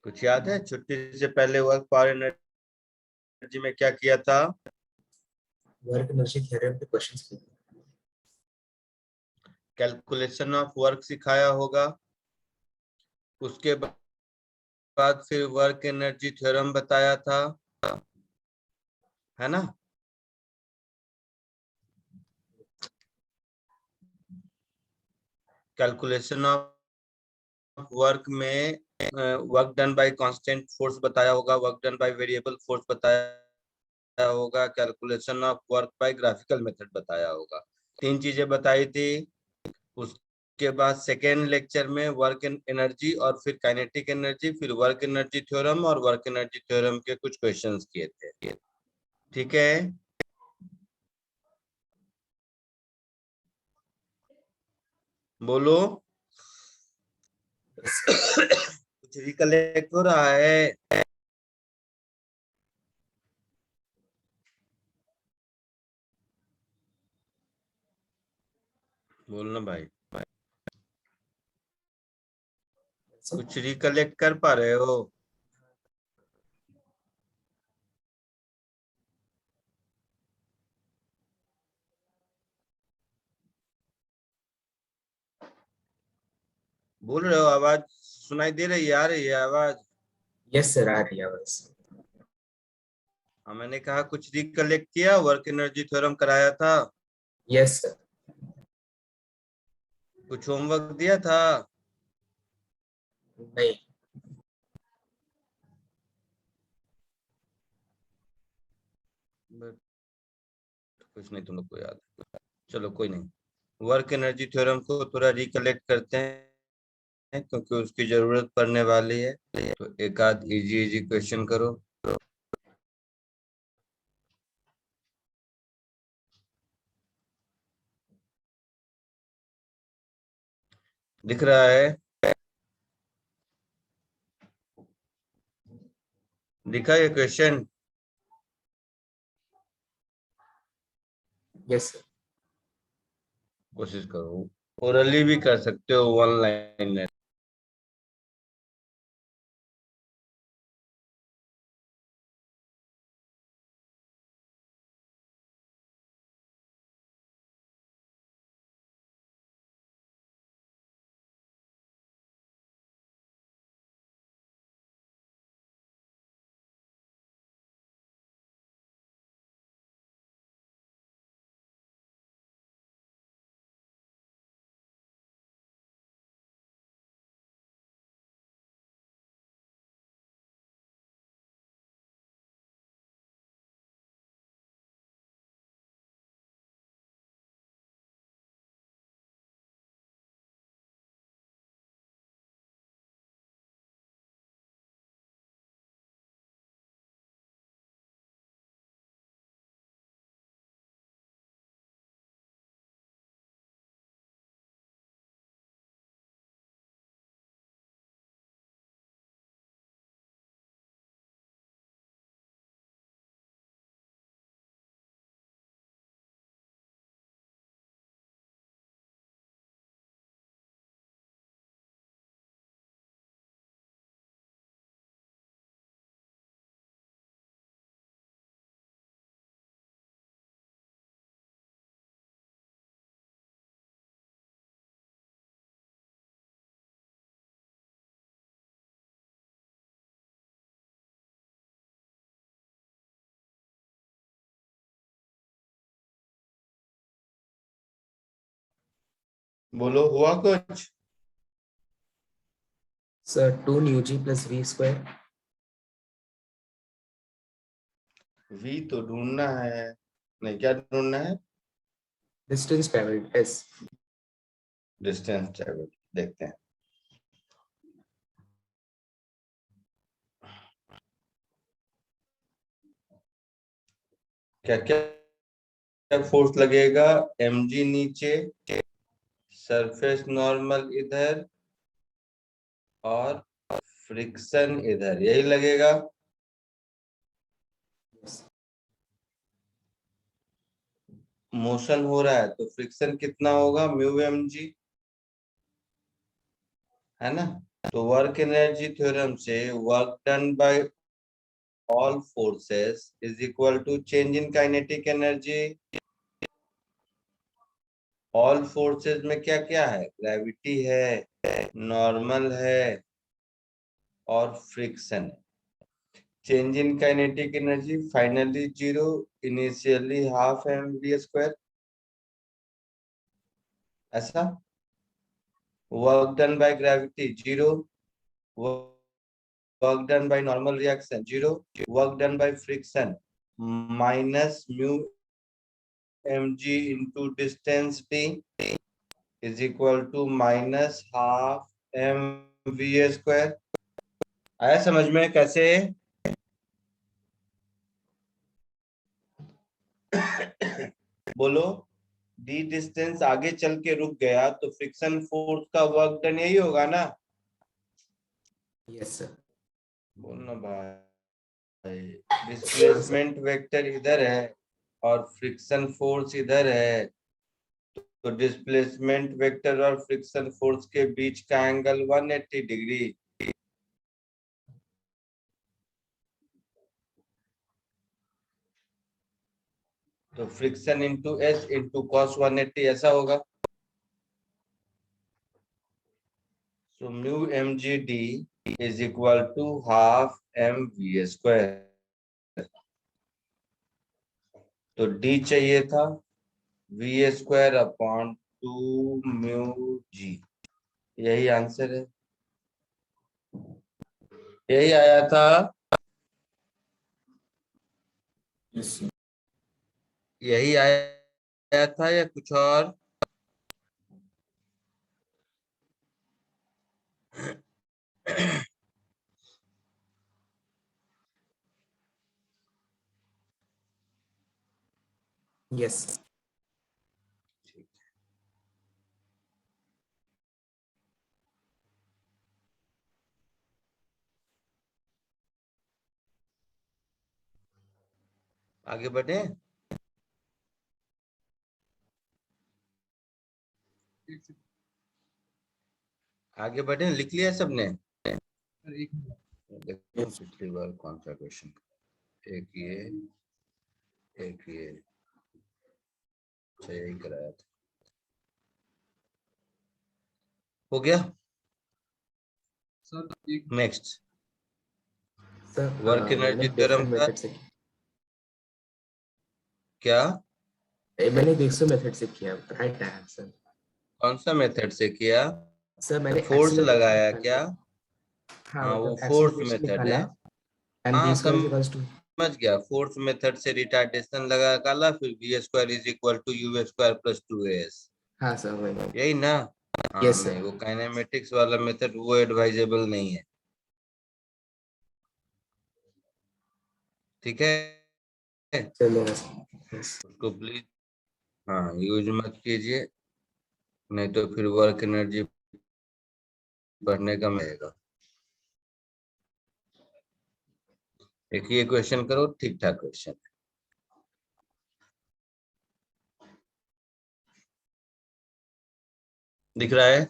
कुछ याद है छुट्टी से पहले वर्क पावर एनर्जी में क्या किया था? वर्क एनर्जी थ्योरम पे क्वेश्चंस किए। कैलकुलेशन ऑफ वर्क सिखाया होगा। उसके बाद फिर वर्क एनर्जी थ्योरम बताया था, है ना? कैलकुलेशन ऑफ वर्क में work done bye constant force बताया होगा, work done by variable force बताया होगा, calculation of work by graphical method बताया होगा। 3 चीजें बताई थी। उसके बाद सेकेंड लेक्चर में वर्क एनर्जी और फिर काइनेटिक एनर्जी, फिर वर्क एनर्जी थ्योरम और वर्क एनर्जी थ्योरम के कुछ क्वेश्चंस किए थे। ठीक है, बोलो। कुछ रिकलेक्ट हो रहा है? बोलना भाई, कुछ रिकलेक्ट कर पा रहे हो? बोल रहे हो? आवाज सुनाई दे रही है? आ रही है आवाज? यस सर, आ रही है आवाज। हाँ, मैंने कहा कुछ रिकलेक्ट किया, वर्क एनर्जी थ्योरम कराया था। Yes sir. कुछ होमवर्क दिया था? नहीं। बट कुछ नहीं तुम लोग को याद है। चलो कोई नहीं, वर्क एनर्जी थ्योरम को थोड़ा रिकलेक्ट करते हैं क्योंकि उसकी जरूरत पड़ने वाली है। तो एक आध इजी इजी क्वेश्चन करो। दिख रहा है? दिखा ये क्वेश्चन? Yes sir. कोशिश करो, ओरली भी कर सकते हो, 1 लाइन है। बोलो, हुआ कुछ? Sir 2 μg plus v square. V तो ढूंढना है। नहीं, क्या ढूंढना है? Distance travelled s. Distance travel. देखते हैं क्या क्या फोर्स लगेगा। mg नीचे, सरफेस नॉर्मल इधर, और फ्रिक्शन इधर, यही लगेगा। मोशन हो रहा है तो फ्रिक्शन कितना होगा? म्यू mg, है ना? तो वर्क एनर्जी थ्योरम से work done by all forces is equal to change in kinetic energy. All forces में क्या क्या है? ग्रेविटी है, नॉर्मल है और फ्रिक्शन है। Change in kinetic energy finally 0, initially half mv²। ऐसा work done by gravity 0, work done by normal reaction 0, work done by friction minus mu mg into distance d is equal to minus half mv²। आया समझ में कैसे? बोलो। D distance आगे चल के रुक गया तो फ्रिक्शन फोर्स का वर्क डन यही होगा ना? Yes sir. बोलना भाई। डिस्प्लेसमेंट वेक्टर इधर है और फ्रिक्शन फोर्स इधर है, तो डिस्प्लेसमेंट वेक्टर और फ्रिक्शन फोर्स के बीच का एंगल 180 डिग्री। तो friction into s into cos 180 ऐसा होगा। So mu mgd is equal to half mv²। तो d चाहिए था v²/2 म्यू g। यही आंसर है, यही आया था। यस यही आया था या कुछ और? यस। आगे बढ़े। आगे बढ़े, लिख लिया सबने? देखो पिछली बार कौन सा क्वेश्चन, एक ये अच्छा यही कराया था। हो गया। नेक्स्ट सर वर्क मैंने एनर्जी थ्योरम डिफरेंट का मेथड से क्या? मैंने डिक्सो मेथड से किया, राइट आंसर। कौन सा मेथड से किया? सर मैंने फोर्स एक्सीलरेशन लगाया निकाला। क्या? हाँ हाँ वो मतलब फोर्स एक्सीलरेशन मेथड निकाला। है। एंड हाँ v स्क्वायर इक्वल्स टू। समझ गया। फोर्स मेथड से रिटार्डेशन लगा काला, फिर v² is equal to u² plus 2as। हाँ सर वही। यही ना? हाँ यस नहीं, सर। वो काइनेमेटिक्स वाला मेथड वो एडवाइजेबल नहीं है। ठीक है, चलेगा सर। यस। उसको प्लीज हाँ यूज मत कीजिए, नहीं तो फिर वर्क एनर्जी बढ़ने का मिलेगा। एक ये क्वेश्चन करो, ठीक ठाक क्वेश्चन दिख रहा है।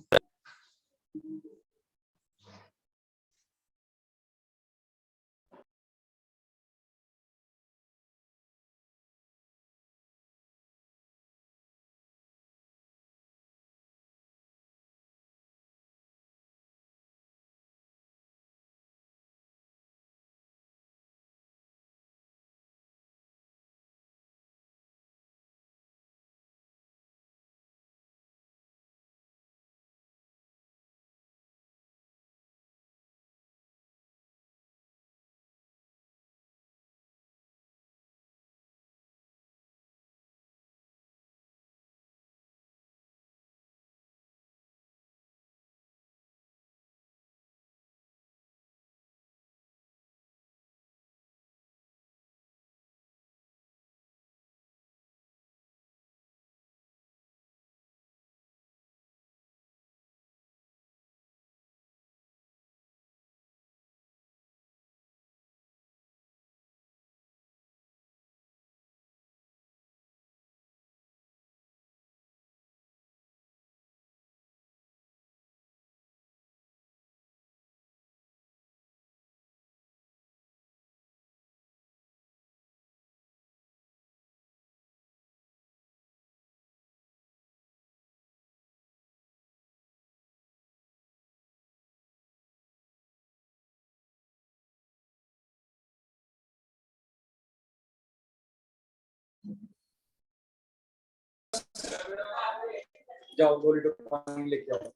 जाओ 2 लीटर पानी लेके आओ।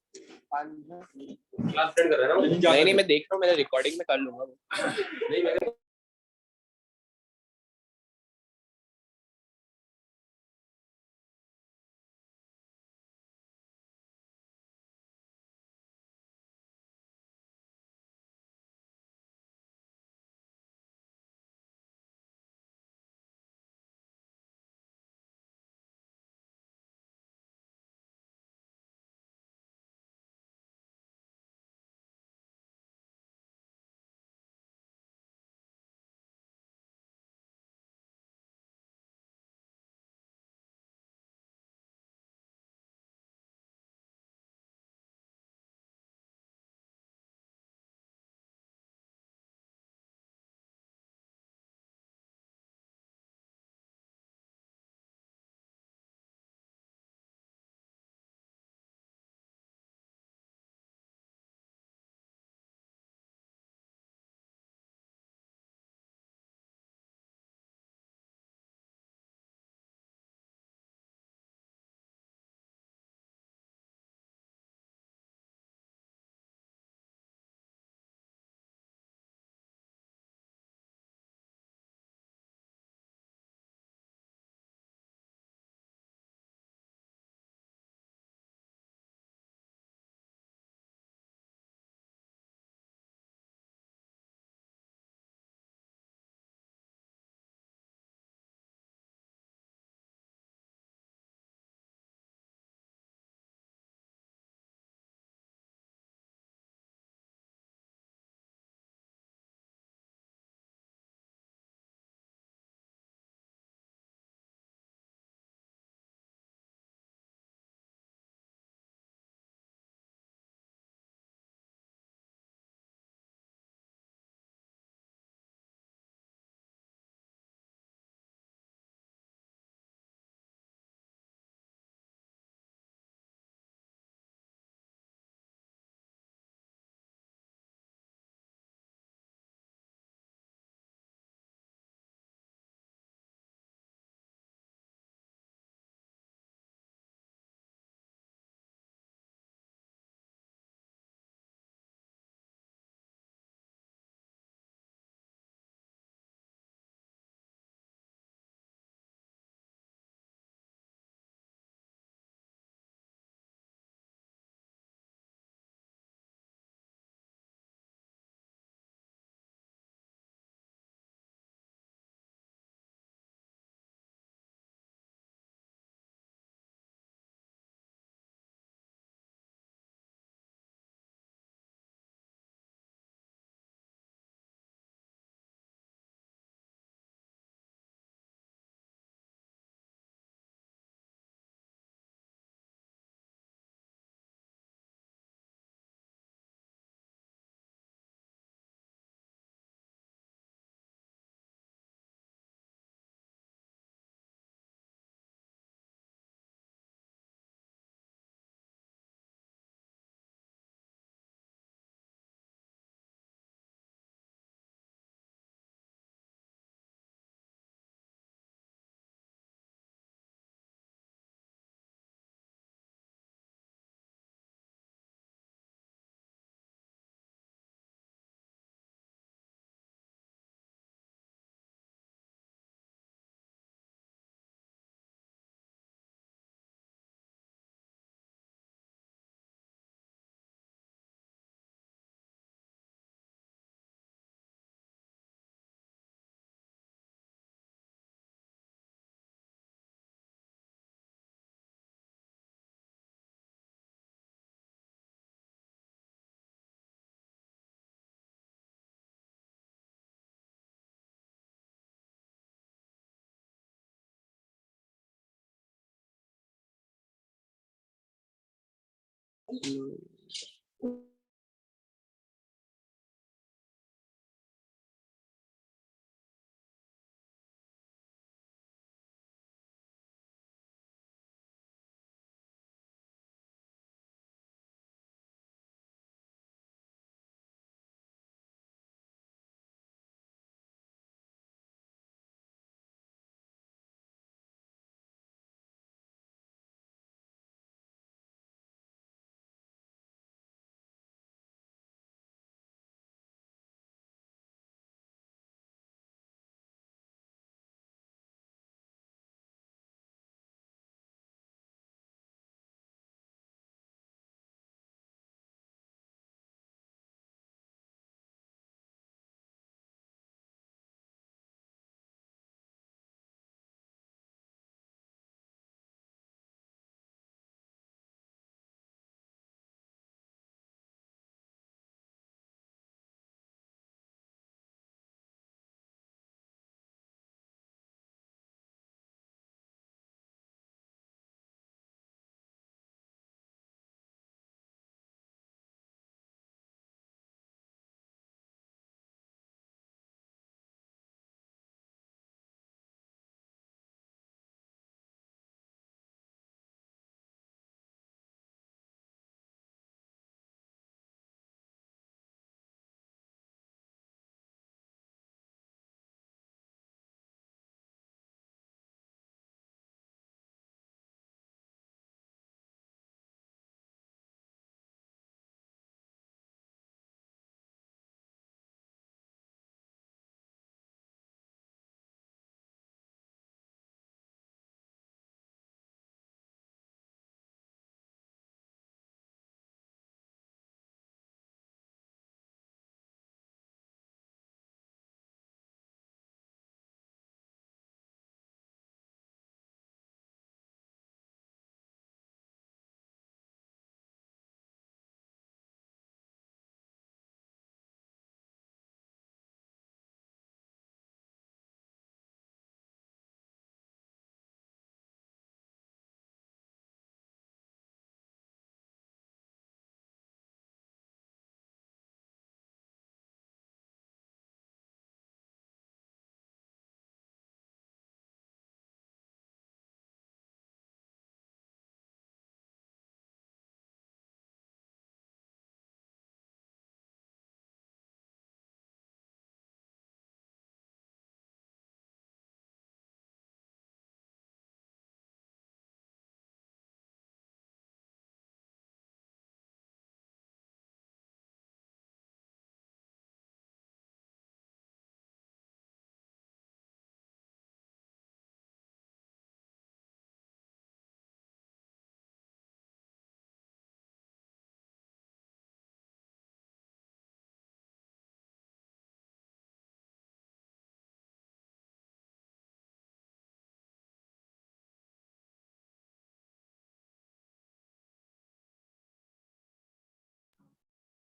क्लास अटेंड कर रहा है ना? नहीं मैं देख रहा हूँ, मैंने रिकॉर्डिंग में कर लूंगा। नहीं मैंने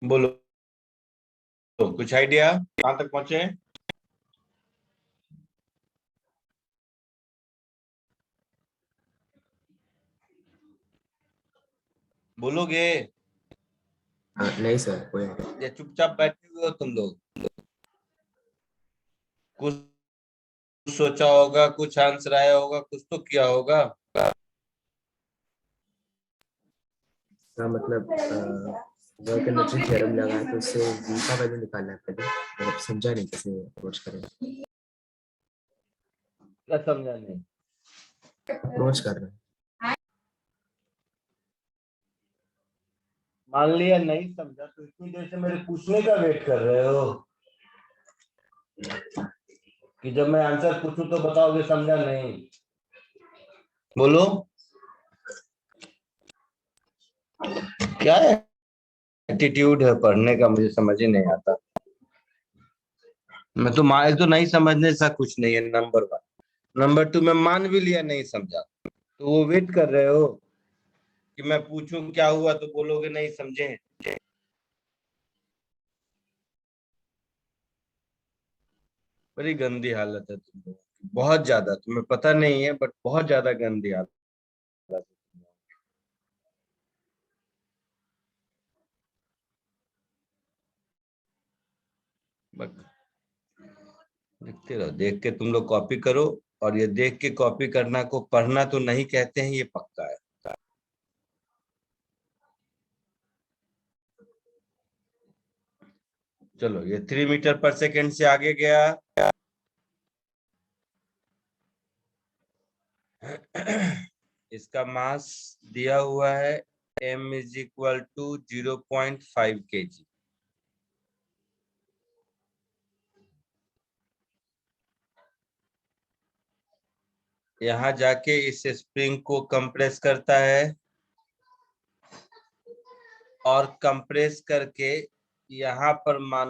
बोलो, तो कुछ आइडिया कहाँ तक पहुंचे? बोलोगे नहीं सर, कोई नहीं। या चुपचाप बैठे हुए हो तुम लोग? कुछ सोचा होगा, कुछ आंसर आया होगा, कुछ तो किया होगा। हाँ, मतलब वर्क एनर्जी थ्योरम लगा है तो उससे v का वैल्यू निकालना है पहले, मतलब समझा नहीं कैसे अप्रोच करें। क्या समझा नहीं? अप्रोच कर रहे हैं। मान लिया नहीं समझा तो इतनी देर से मेरे पूछने का वेट कर रहे हो कि जब मैं आंसर पूछूं तो बताओगे समझा नहीं? बोलो क्या एटीट्यूड है पढ़ने का, मुझे समझ ही नहीं आता। मैं तो एक तो नहीं समझने सा कुछ नहीं है, नंबर 1। नंबर 2, मैं मान भी लिया नहीं समझा तो वो वेट कर रहे हो कि मैं पूछूं क्या हुआ तो बोलोगे नहीं समझे। बड़ी गंदी हालत है तुम लोगों की, बहुत ज्यादा। तुम्हें पता नहीं है बट बहुत ज्यादा गंदी हालत है। बस देखते रहो, देख के तुम लोग कॉपी करो। और ये देख के कॉपी करना को पढ़ना तो नहीं कहते हैं, ये पक्का है। चलो, ये 3 मीटर पर सेकेंड से आगे गया। इसका मास दिया हुआ है m is equal to 0.5 kg। यहाँ जाके इस स्प्रिंग को कंप्रेस करता है और कंप्रेस करके यहाँ पर मान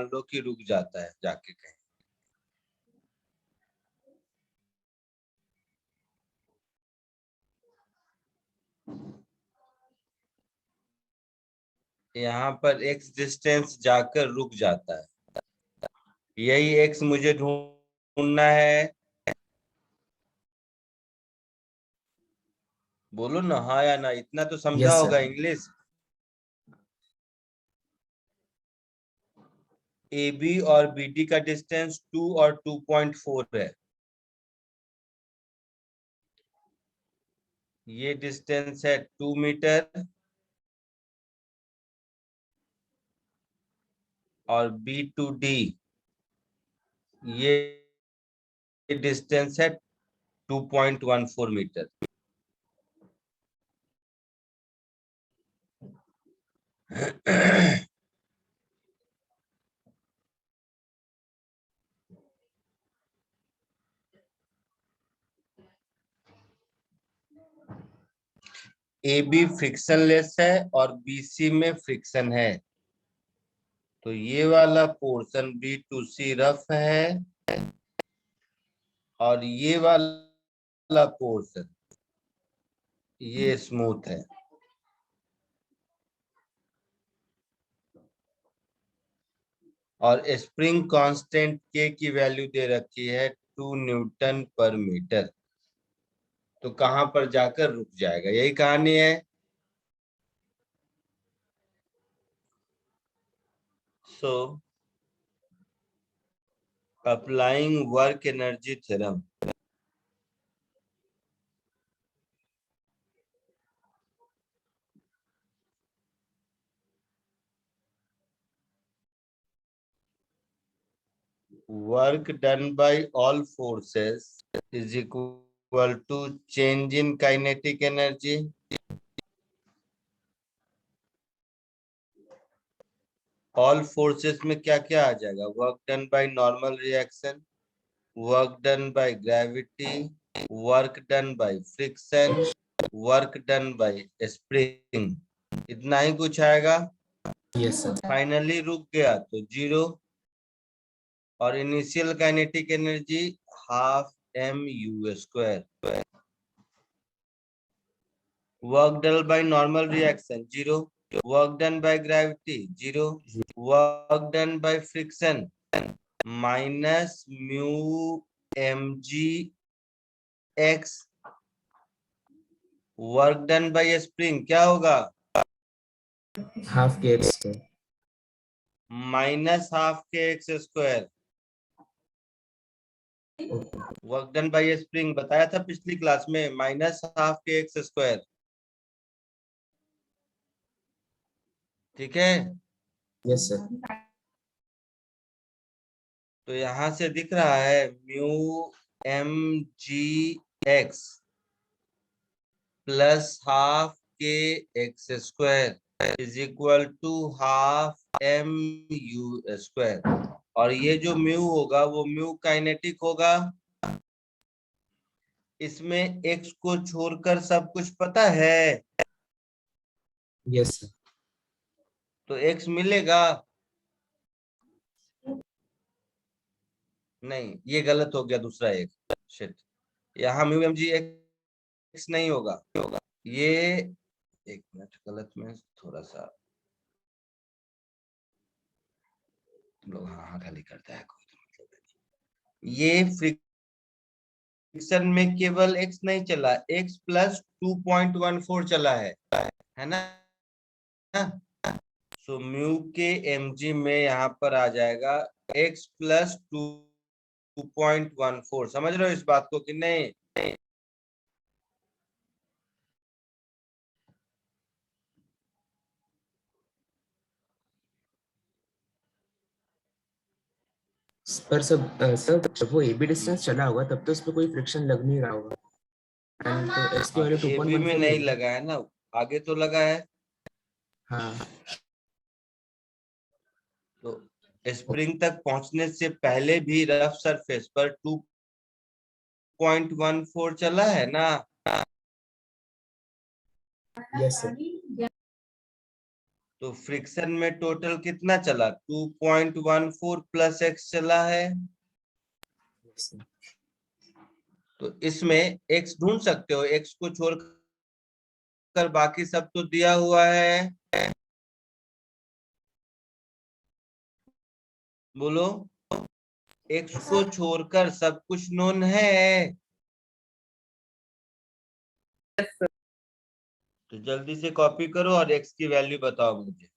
लो कि रुक जाता है जाके कहीं। यहाँ पर x डिस्टेंस जाकर रुक जाता है। यही x मुझे ढूंढना है। बोलो ना हाँ या ना, इतना तो समझा यस होगा सर। इंग्लिश। AB और BD का डिस्टेंस 2 और 2.4 है। ये डिस्टेंस है 2 मीटर और B टू D ये डिस्टेंस है 2.14 मीटर। AB फ्रिक्शनलेस है और BC में फ्रिक्शन है, तो ये वाला पोर्शन B2C रफ है और ये वाला पोर्शन ये स्मूथ है। और स्प्रिंग कांस्टेंट K की वैल्यू दे रखी है 2 न्यूटन पर मीटर। तो कहां पर जाकर रुक जाएगा, यही कहानी है। So applying work energy theorem, work done by all forces is equal to change in kinetic energy. All forces में क्या क्या आ जाएगा? Work done by normal reaction, work done by gravity, work done by friction, work done bye spring, इतना ही कुछ आएगा। Yes sir. Finally रुक गया तो 0 और initial kinetic energy half mu²। Work done by normal reaction 0, work done by gravity 0, work done by friction minus mu mg x, work done bye spring क्या होगा, half K X square. Minus half K X square. Work done bye spring बताया था पिछली class में, minus half K X square. ठीक है, yes sir. तो यहां से दिख रहा है mu M G X plus half K X square is equal to half M U square. और ये जो म्यू होगा वो म्यू काइनेटिक होगा। इसमें एक्स को छोड़कर सब कुछ पता है, यस सर। तो एक्स मिलेगा। नहीं, ये गलत हो गया, दूसरा एक शिट, यहाँ म्यू एम जी एक्स नहीं होगा, ये एक मिनट, गलत में थोड़ा सा तुम लोग हाँ हाँ खाली करता है, कोई तो मतलब नहीं। ये फ्रिक्शन में केवल x नहीं चला, x प्लस 2.14 चला है ना। सो म्यू के mg में यहाँ पर आ जाएगा x प्लस 2.14। समझ रहे हो इस बात को कि नहीं? पर सर जब वो AB डिस्टेंस चला होगा तब तो उसमें कोई फ्रिक्शन लग नहीं रहा होगा, एंड तो एक्स की हाँ, तो वैल्यू ए बी में 2.14 ही नहीं होगी। लगा है ना, आगे तो लगा है। हाँ। तो स्प्रिंग तक पहुंचने से पहले भी रफ सरफेस पर 2.14 चला है ना। Yes sir. तो फ्रिक्शन में टोटल कितना चला, 2.14 प्लस एक्स चला है। Yes sir. तो इसमें एक्स ढूंढ सकते हो, एक्स को छोड़कर बाकी सब तो दिया हुआ है। बोलो, एक्स को छोड़कर सब कुछ नोन है। तो जल्दी से कॉपी करो और एक्स की वैल्यू बताओ मुझे।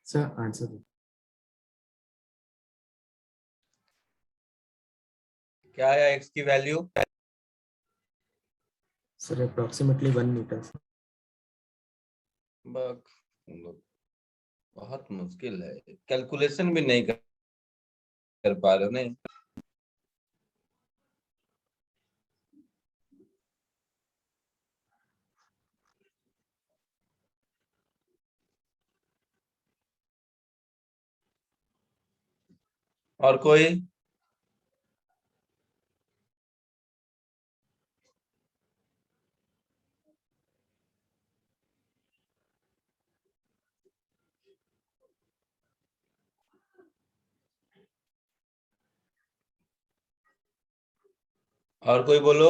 सर आंसर दो। क्या है x की वैल्यू? Sir approximately 1 metre. बहुत मुश्किल है, कैलकुलेशन भी नहीं कर पा रहे हो नहीं। और कोई? और कोई बोलो।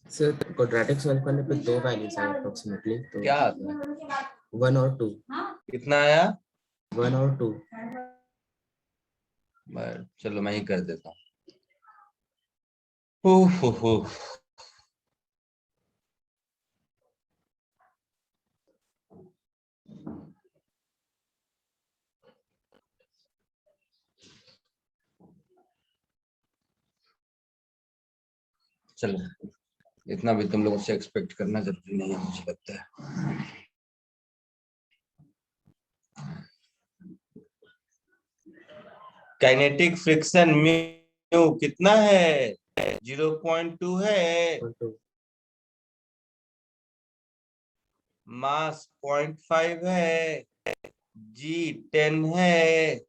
सर क्वाड्रेटिक सॉल्व करने पे 2 वैल्यूज आए अप्रोक्सीमेटली, तो क्या आता है? 1 और 2। कितना आया? 1 और 2। चलो मैं ही कर देता हूँ। चलो, इतना भी तुम लोगों से एक्सपेक्ट करना जरूरी नहीं है, मुझे लगता है। काइनेटिक फ्रिक्शन म्यू कितना है? 0.2 है। 2। मास 0.5 है। जी 10 है।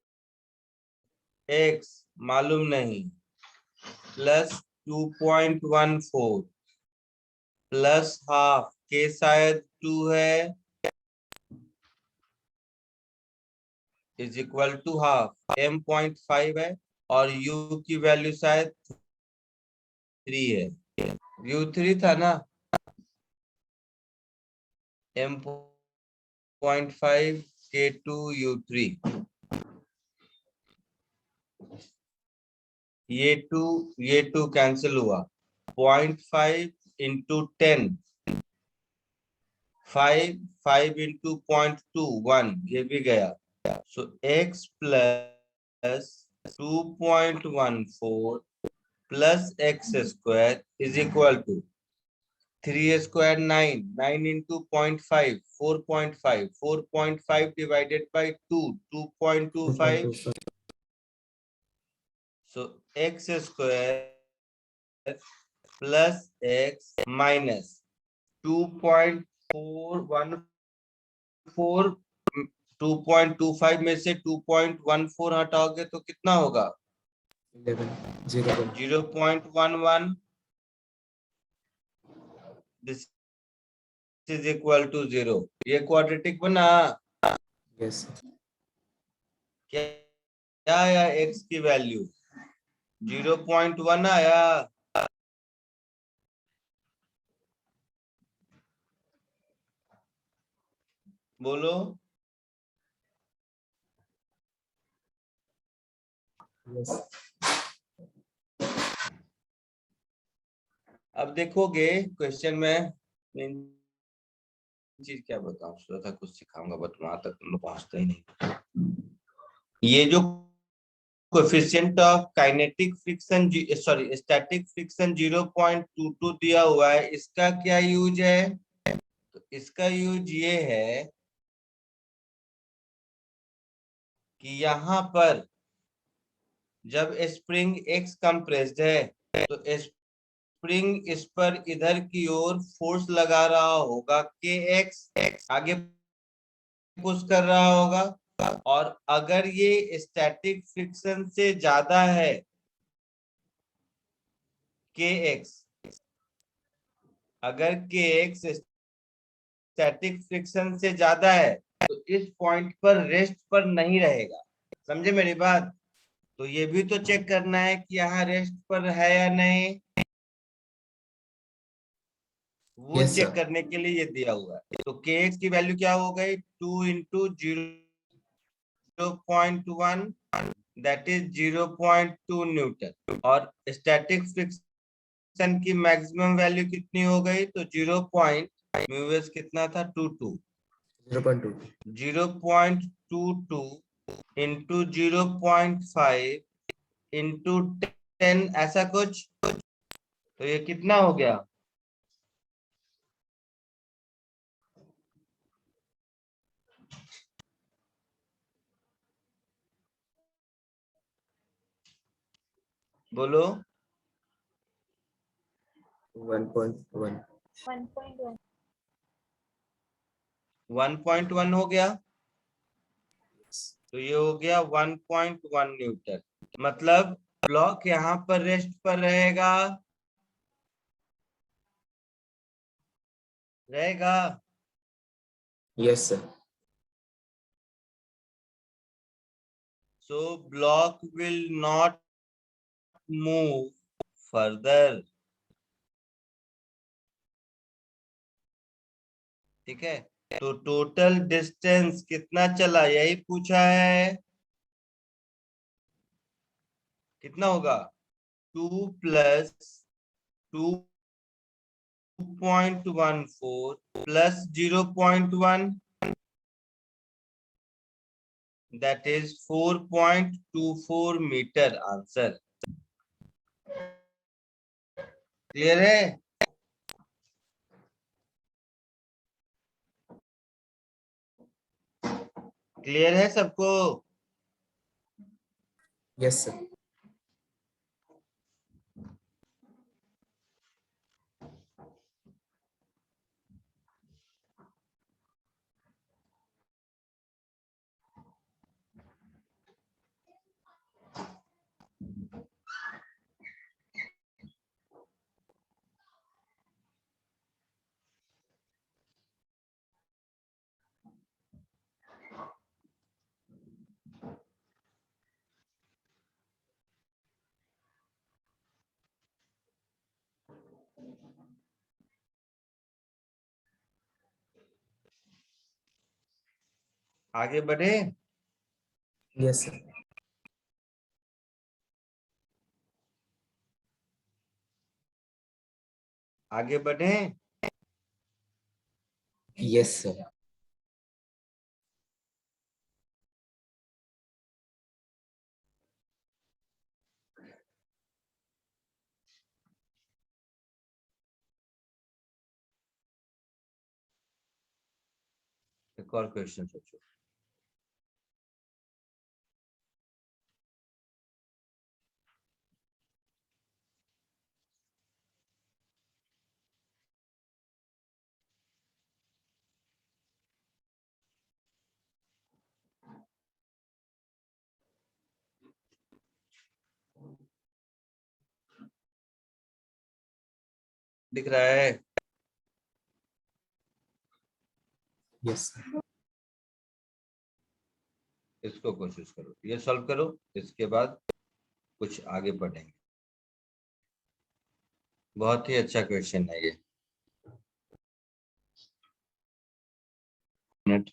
एक्स मालूम नहीं। प्लस 2.14 प्लस हाफ के शायद 2 है, is equal to half m 0.5 है, और u की वैल्यू शायद 3 है। u 3 था ना? m 0.5 k2 u3, ये टू कैंसिल हुआ। 0.5 इंटू 10, 5 इंटू 0.2 1, ये भी गया। So x plus 2.14 plus x square is equal to 3 square 9, 9 into 0.5 4.5, 4.5 divided by 2 2.25। 2.25। So x square plus x minus 2.414, 2.25 में से 2.14 हटाओगे तो कितना होगा? 11 0 0.11। This is equal to 0। ये क्वाड्रेटिक बना। यस। क्या क्या आया x की वैल्यू? 0.1 आया। बोलो। यस। अब देखोगे क्वेश्चन में मेन चीज क्या बताऊं, सोचा था कुछ सिखाऊंगा बट वहां तक तुम लोग पहुंचते ही नहीं। ये जो coefficient of kinetic friction, sorry static friction 0.22 दिया हुआ है, इसका क्या यूज है? तो इसका यूज ये है कि यहाँ पर जब स्प्रिंग एक्स कंप्रेस्ड है तो स्प्रिंग इस पर इधर की ओर फोर्स लगा रहा होगा, के एक्स आगे पुश कर रहा होगा। और अगर ये स्टैटिक फ्रिक्शन से ज्यादा है, के एक्स, अगर के एक्स स्टैटिक फ्रिक्शन से ज्यादा है तो इस पॉइंट पर रेस्ट पर नहीं रहेगा। समझे मेरी बात? तो ये भी तो चेक करना है कि यहाँ रेस्ट पर है या नहीं, वो यस चेक सर। करने के लिए ये दिया हुआ है। तो kx की वैल्यू क्या हो गई? 2 इंटू 0.1, दैट इज 0.2 न्यूटन। और स्टैटिक फ्रिक्शन की मैक्सिमम वैल्यू कितनी हो गई? तो 0 पॉइंट म्यूएस कितना था? 22। 0.2। 0.22 इंटू 0.5 इंटू 10, ऐसा कुछ। तो ये कितना हो गया? बोलो। 1.1। 1.1 हो गया। तो ये हो गया 1.1 न्यूटन। मतलब ब्लॉक यहाँ पर रेस्ट पर रहेगा, रहेगा। Yes sir. So block will not move further। ठीक है। तो टोटल डिस्टेंस कितना चला, यही पूछा है। कितना होगा? 2 plus 2.14 plus 0.1, that is 4.24 metre. Answer clear है? क्लियर है सबको? Yes sir. आगे बढ़े? Yes sir. आगे बढ़े? Yes sir. एक और क्वेश्चन सोचो। दिख रहा है? Yes sir. इसको कोशिश करो, ये सॉल्व करो, इसके बाद कुछ आगे बढ़ेंगे। बहुत ही अच्छा क्वेश्चन है ये। मिनट।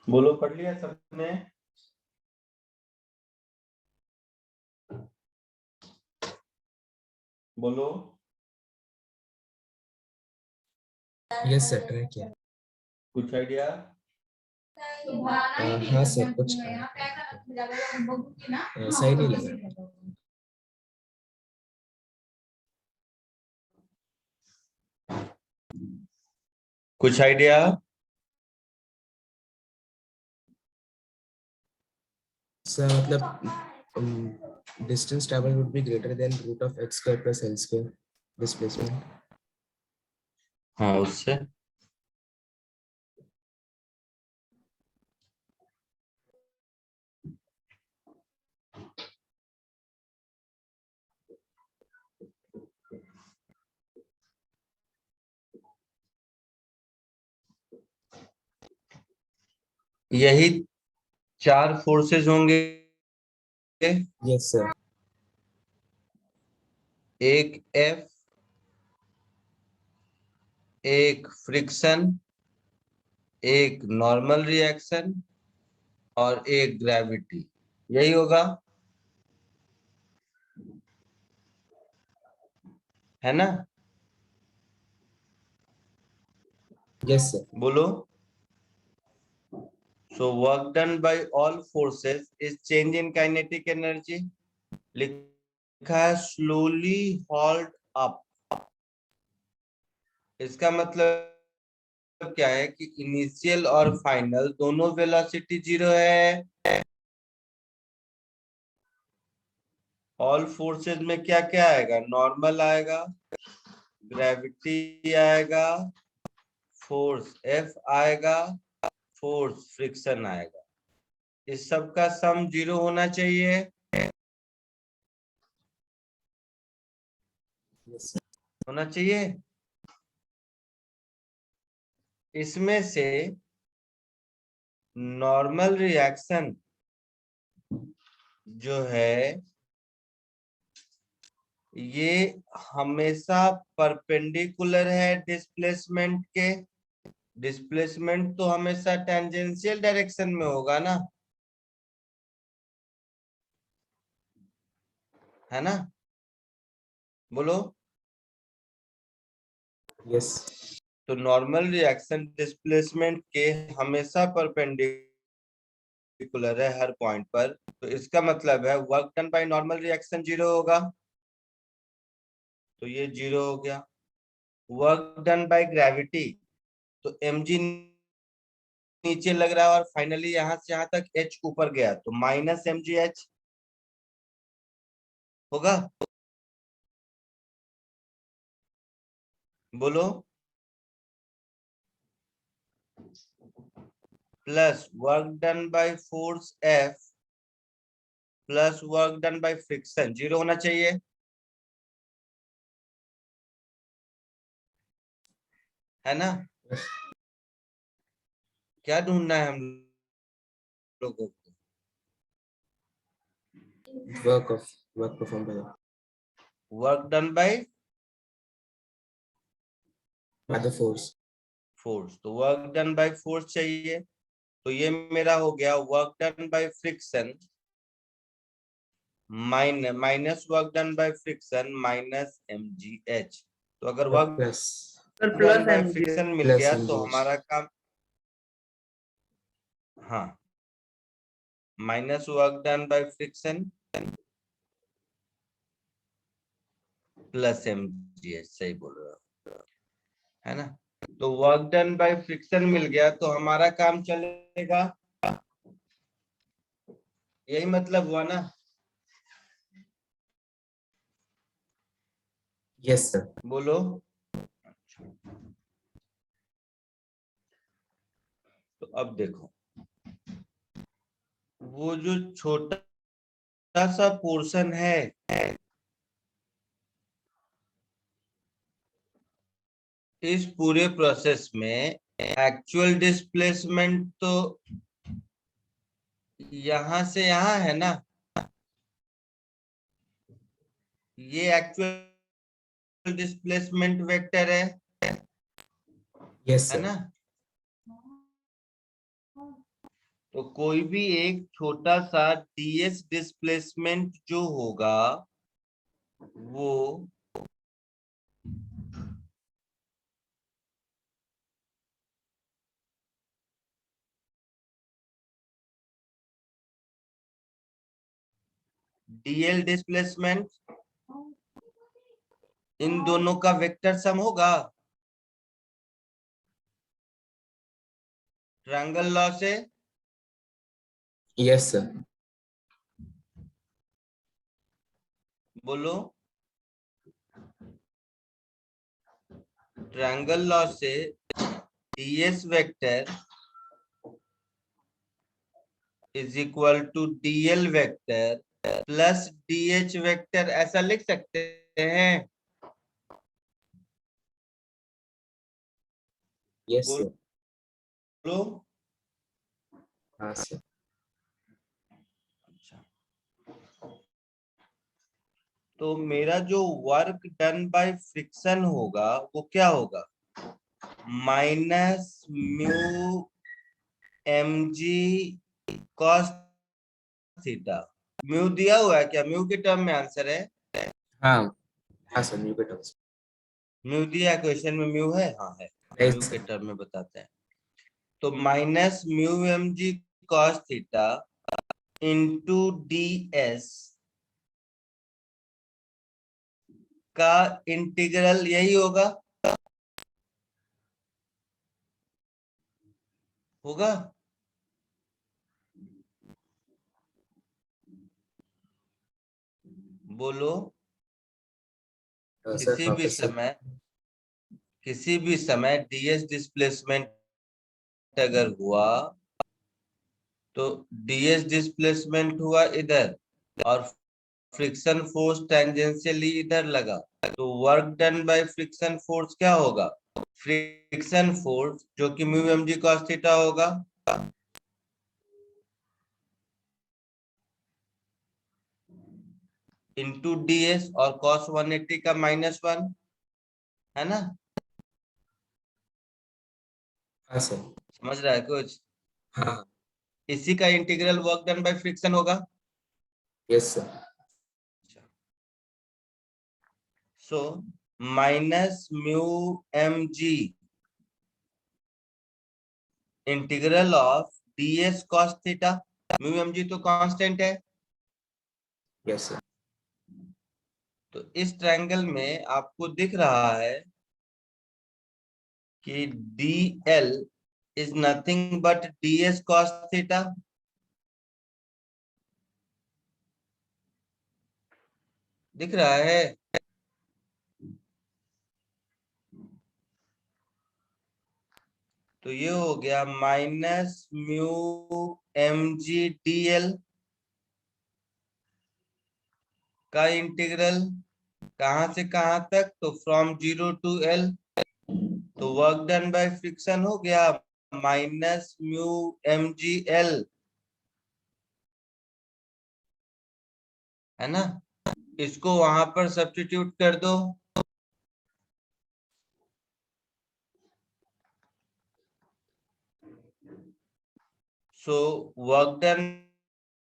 बोलो, पढ़ लिया सबने? बोलो। यस सर, ट्राई किया। कुछ आइडिया? हाँ सर, कुछ सही नहीं लगा। कुछ आइडिया? सर मतलब distance travel would be greater than root of x square plus l square displacement. हाँ, उससे यही 4 फोर्सेस होंगे। Yes sir. एक एफ, एक फ्रिक्शन, एक नॉर्मल रिएक्शन और एक ग्रेविटी। यही होगा, है ना? Yes sir. बोलो। So work done by all forces is change in kinetic energy. लिखा है slowly halt up। इसका मतलब क्या है कि इनिशियल और फाइनल दोनों वेलोसिटी 0 है। ऑल फोर्सेस में क्या क्या आएगा? नॉर्मल आएगा, ग्रेविटी आएगा, फोर्स एफ आएगा, फोर्स फ्रिक्शन आएगा। इस सब का सम 0 होना चाहिए। Yes sir. होना चाहिए। इसमें से नॉर्मल रिएक्शन जो है ये हमेशा परपेंडिकुलर है डिस्प्लेसमेंट के। डिस्प्लेसमेंट तो हमेशा टेंजेंशियल डायरेक्शन में होगा ना, है ना? बोलो। Yes. तो नॉर्मल रिएक्शन डिस्प्लेसमेंट के हमेशा परपेंडिकुलर है हर पॉइंट पर। तो इसका मतलब है work done by normal reaction 0 होगा, तो ये 0 हो गया। वर्क डन बाय ग्रेविटी, तो mg नीचे लग रहा है और फाइनली यहां से यहां तक h ऊपर गया, तो माइनस mgh होगा। बोलो। Plus work done by force F plus work done by friction 0 होना चाहिए, है ना? क्या ढूंढना है हम लोगों को? Work performed by work done bye the force. Force, तो वर्क डन बाय फोर्स चाहिए। तो ये मेरा हो गया work done by friction minus work done by friction minus mgh। तो अगर work Plus done by friction mill plus गया तो mgh. हमारा काम, हाँ, minus work done by friction plus mgh, सही बोल रहे हो, है ना? तो वर्क डन बाय फ्रिक्शन मिल गया तो हमारा काम चलेगा। यही मतलब हुआ ना? Yes sir. बोलो। तो अब देखो, वो जो छोटा सा पोर्शन है इस पूरे प्रोसेस में, एक्चुअल डिस्प्लेसमेंट तो यहां से यहां है ना, ये एक्चुअल डिस्प्लेसमेंट वेक्टर Yes है sir. ना? तो कोई भी एक छोटा सा ds डिस्प्लेसमेंट जो होगा वो dl डिस्प्लेसमेंट इन दोनों का वेक्टर सम होगा ट्रायंगल लॉ से। Yes sir. बोलो। ट्रायंगल लॉ से ds vector is equal to dl vector plus dh vector, ऐसा लिख सकते हैं। Yes sir. बोलो। हाँ सर। अच्छा, तो मेरा जो वर्क डन बाय फ्रिक्शन होगा वो क्या होगा? Minus mu mg cos theta. Mu दिया हुआ है क्या? म्यू के टर्म में आंसर है। हाँ हाँ सर, न्यू के टर्म्स। म्यू दिया क्वेश्चन में, म्यू है, हाँ है। नहीं म्यू के सर। टर्म में बताते हैं। तो minus mu mg cos theta into ds का इंटीग्रल यही होगा। होगा। बोलो। सर किसी भी समय ds डिस्प्लेसमेंट अगर हुआ तो ds डिस्प्लेसमेंट हुआ इधर और फ्रिक्शन फोर्स टेंजेंशियली इधर लगा, तो work done by friction force क्या होगा? फ्रिक्शन फोर्स जो कि म्यू mg cos थीटा होगा इंटू ds और cos 180 का -1, है ना? हाँ सर। समझ रहा है कुछ? हाँ। इसी का integral work done by friction होगा। Yes sir. So minus mu mg integral of ds cos theta. Mu mg तो कांस्टेंट है। Yes sir. तो इस ट्रायंगल में आपको दिख रहा है कि dl is nothing but ds cos theta. दिख रहा है? तो ये हो गया माइनस म्यू mg dl का इंटीग्रल कहां से कहां तक? तो फ्रॉम 0 टू l। तो वर्क डन बाय फ्रिक्शन हो गया माइनस म्यू mg l, है ना? इसको वहां पर सब्स्टिट्यूट कर दो। So work done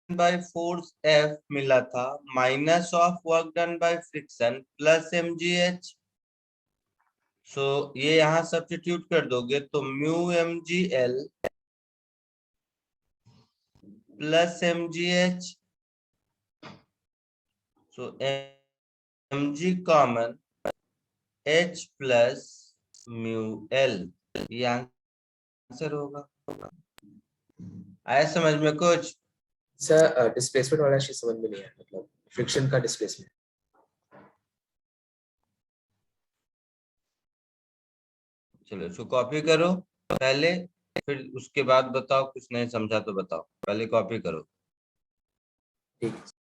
by force F मिला था minus of work done by friction plus mgh। सो ये यहाँ सब्स्टिट्यूट कर दोगे तो म्यू mgl प्लस mgh। सो mg common h plus mu l, ये आंसर होगा। आया समझ में कुछ? सर डिस्प्लेसमेंट वाला चीज समझ में नहीं आया, मतलब फ्रिक्शन का डिस्प्लेसमेंट। चलो इसको कॉपी करो पहले, फिर उसके बाद बताओ। कुछ नहीं समझा तो बताओ, पहले कॉपी करो। ठीक है।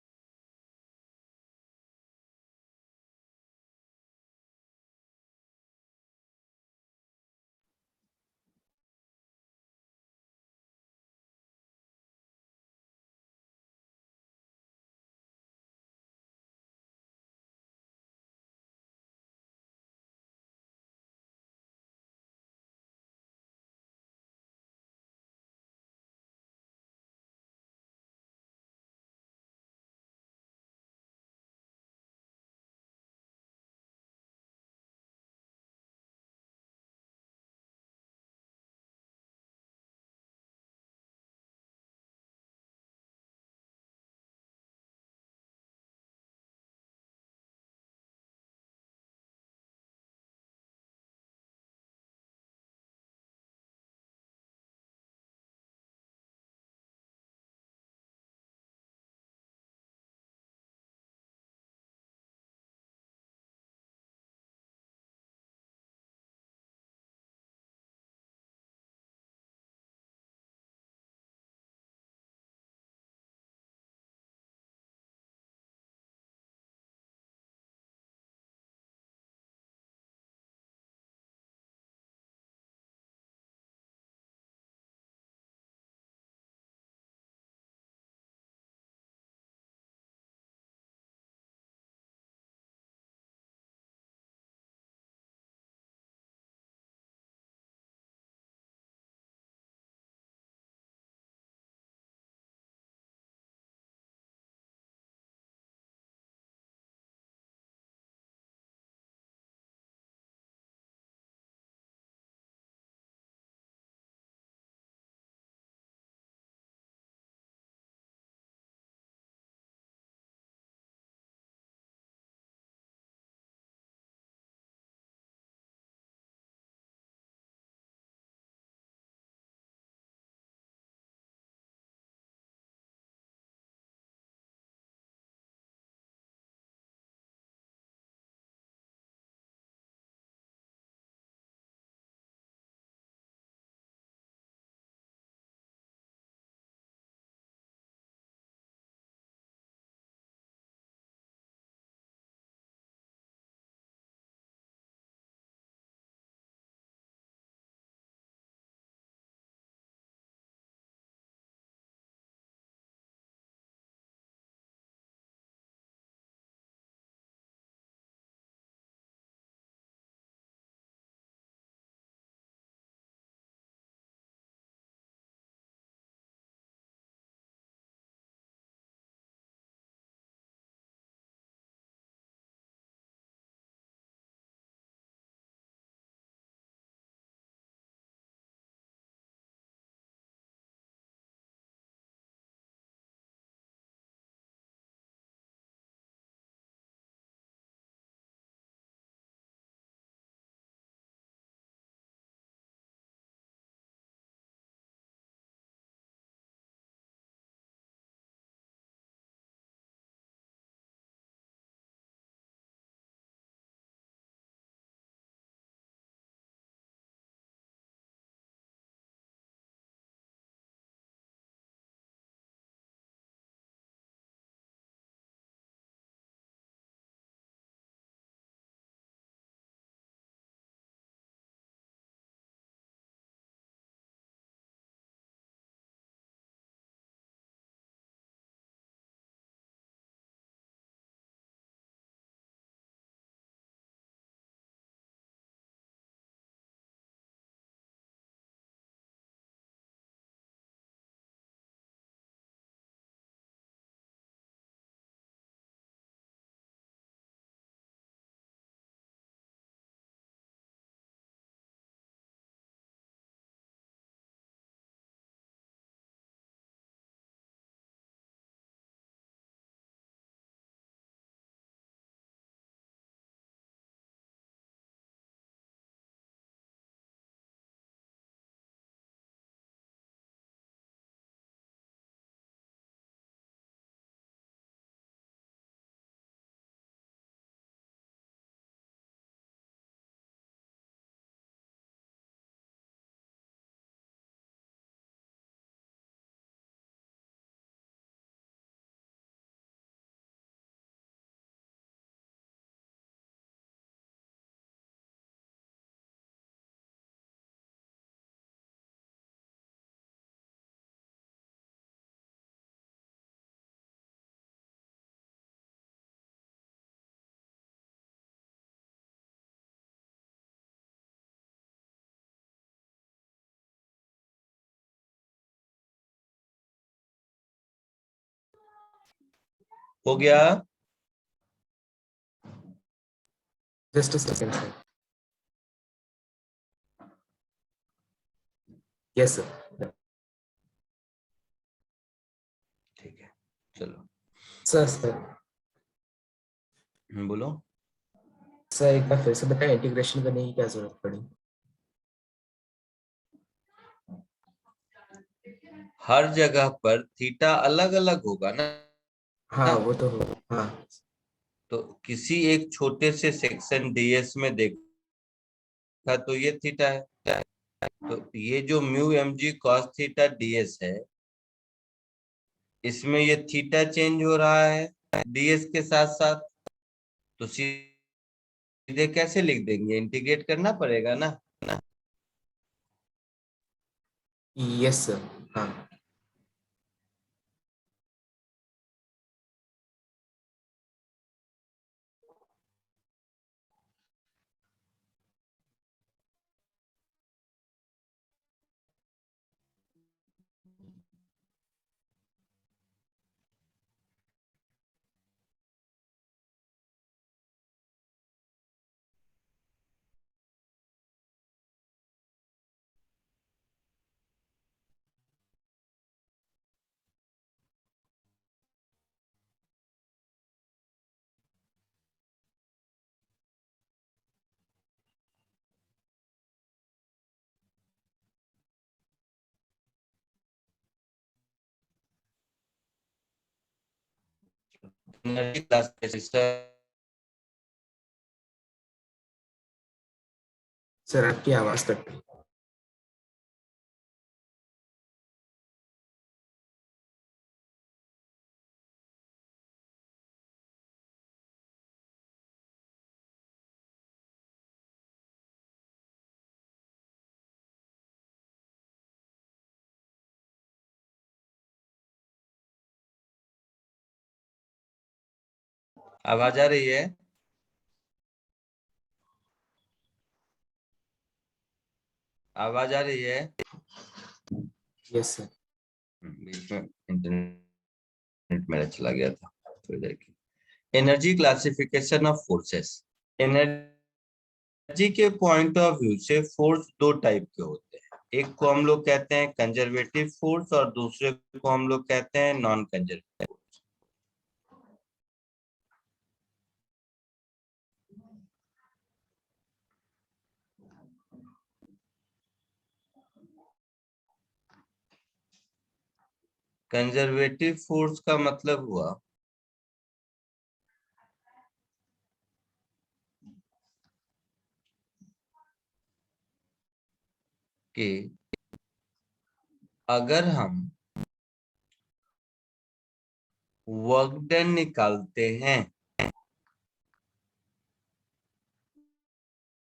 हो गया? Just a second sir. Yes sir. ठीक है, चलो। सर सर बोलो। सर एक बार फिर से बताएं, इंटीग्रेशन करने की क्या जरूरत पड़ी? हर जगह पर थीटा अलग अलग होगा ना। हाँ वो तो हो। हाँ तो किसी एक छोटे से सेक्शन डीएस में देखा तो ये थीटा है, तो ये जो mu M g cos theta ds है, इसमें ये थीटा चेंज हो रहा है डीएस के साथ साथ। तो सीधे कैसे लिख देंगे, इंटीग्रेट करना पड़ेगा ना। Yes sir. हाँ एनर्जी क्लासिफिकेशन। सर आपकी आवाज कट रही है। आवाज आ रही है? आवाज आ रही है? Yes sir. बीच में इंटरनेट मेरा चला गया था थोड़ी देर की। Energy classification of forces. Energy के पॉइंट ऑफ व्यू से फोर्स दो टाइप के होते हैं। एक को हम लोग कहते हैं कंजर्वेटिव फोर्स और दूसरे को हम लोग कहते हैं नॉन कंजर्वेटिव। कंजर्वेटिव फोर्स का मतलब हुआ कि अगर हम वर्क डन निकालते हैं,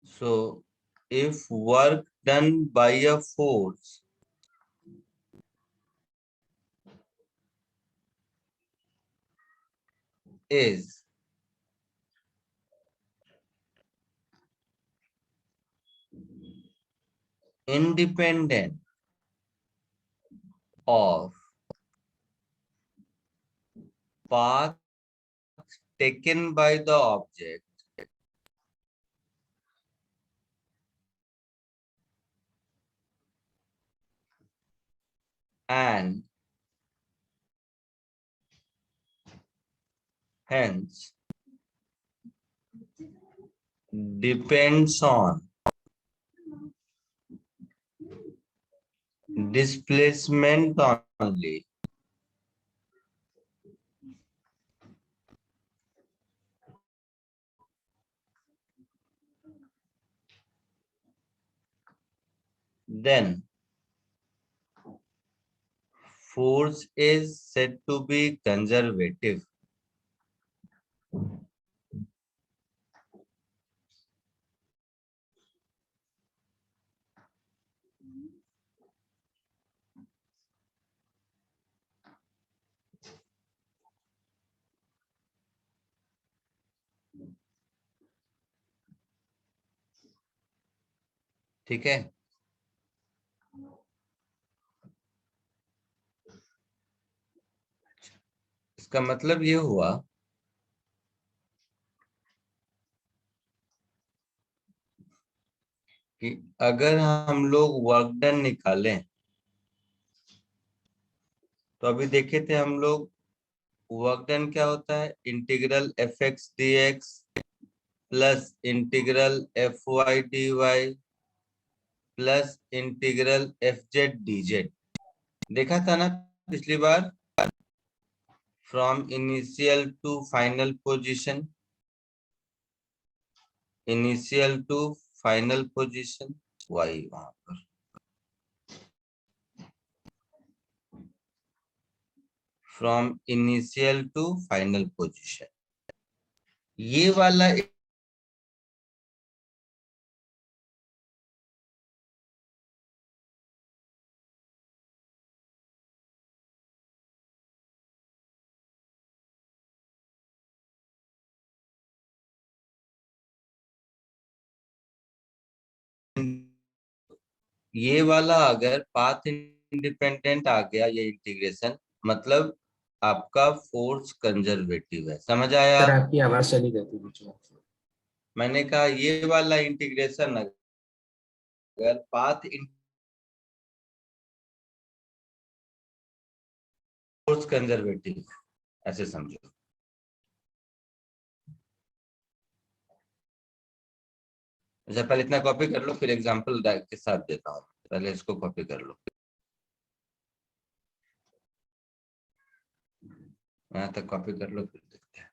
so if work done by a force is independent of path taken by the object and hence depends on displacement only, then force is said to be conservative. ठीक है? इसका इसका मतलब ये हुआ कि अगर हम लोग वर्क डन निकालें, तो अभी देखे थे हम लोग वर्क डन क्या होता है, integral F X D x plus integral F Y D Y plus integral F Z D Z. देखा था ना पिछली बार, from initial to final position, initial to final position, Y वहां पर from initial to final position, ये वाला ये वाला अगर पाथ इंडिपेंडेंट आ गया ये इंटीग्रेशन, मतलब आपका फोर्स कंजर्वेटिव है। समझ आया? सर आपकी आवाज चली गई थी बीच में। मैंने कहा ये वाला इंटीग्रेशन अगर पाथ फोर्स कंजर्वेटिव है, ऐसे समझो। अच्छा पहले इतना कॉपी कर लो, फिर एग्जांपल के साथ देता हूँ। पहले इसको कॉपी कर लो, यहाँ तक कॉपी कर लो, फिर देखते हैं।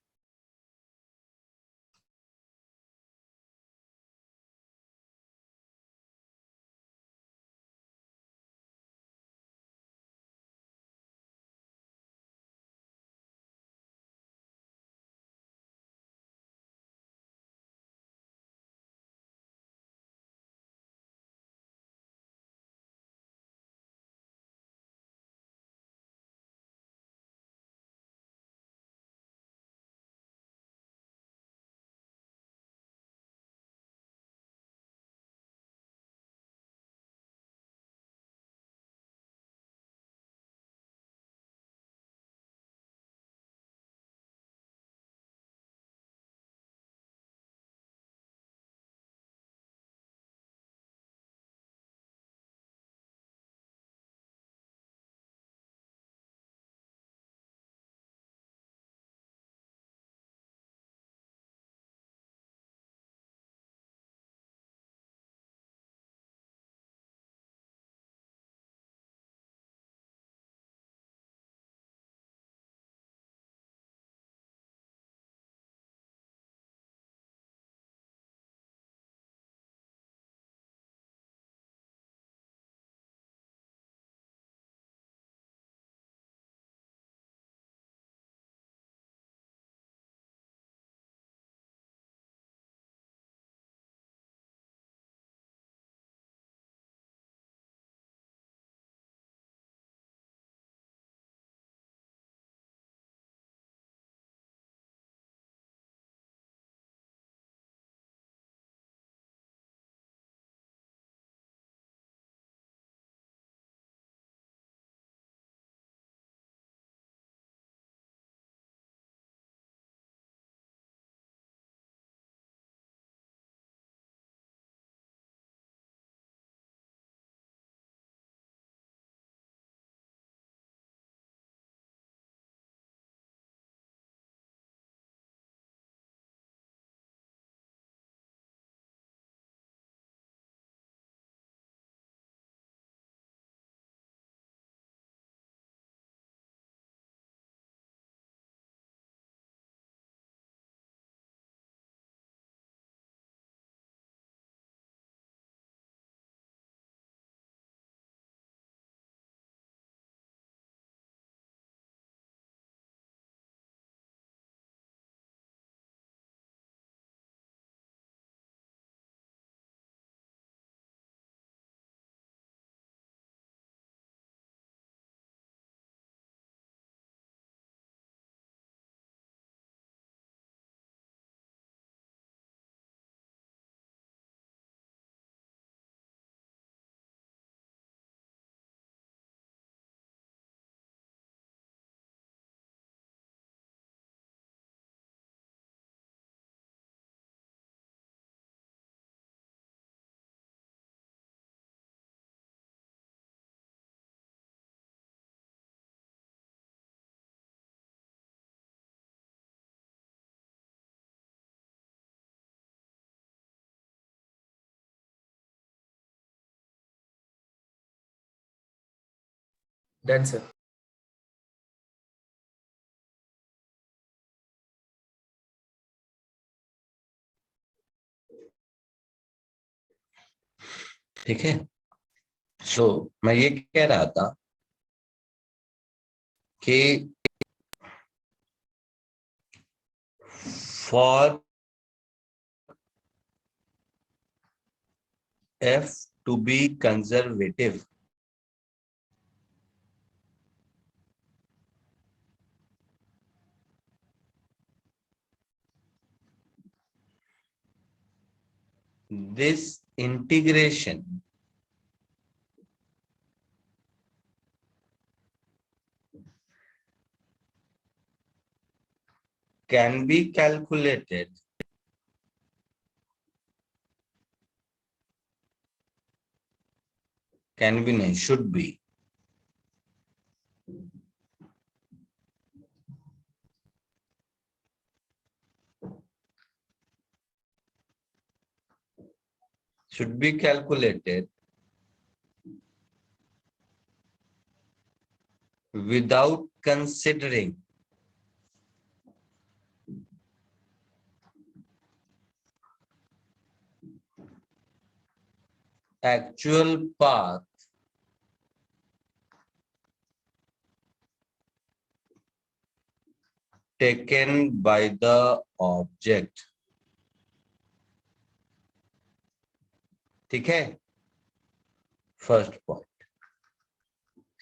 Done sir. ठीक है। सो मैं ये कह रहा था कि for f to be conservative, this integration can be calculated can be नहीं, should be calculated without considering actual path taken by the object. ठीक है, फर्स्ट पॉइंट।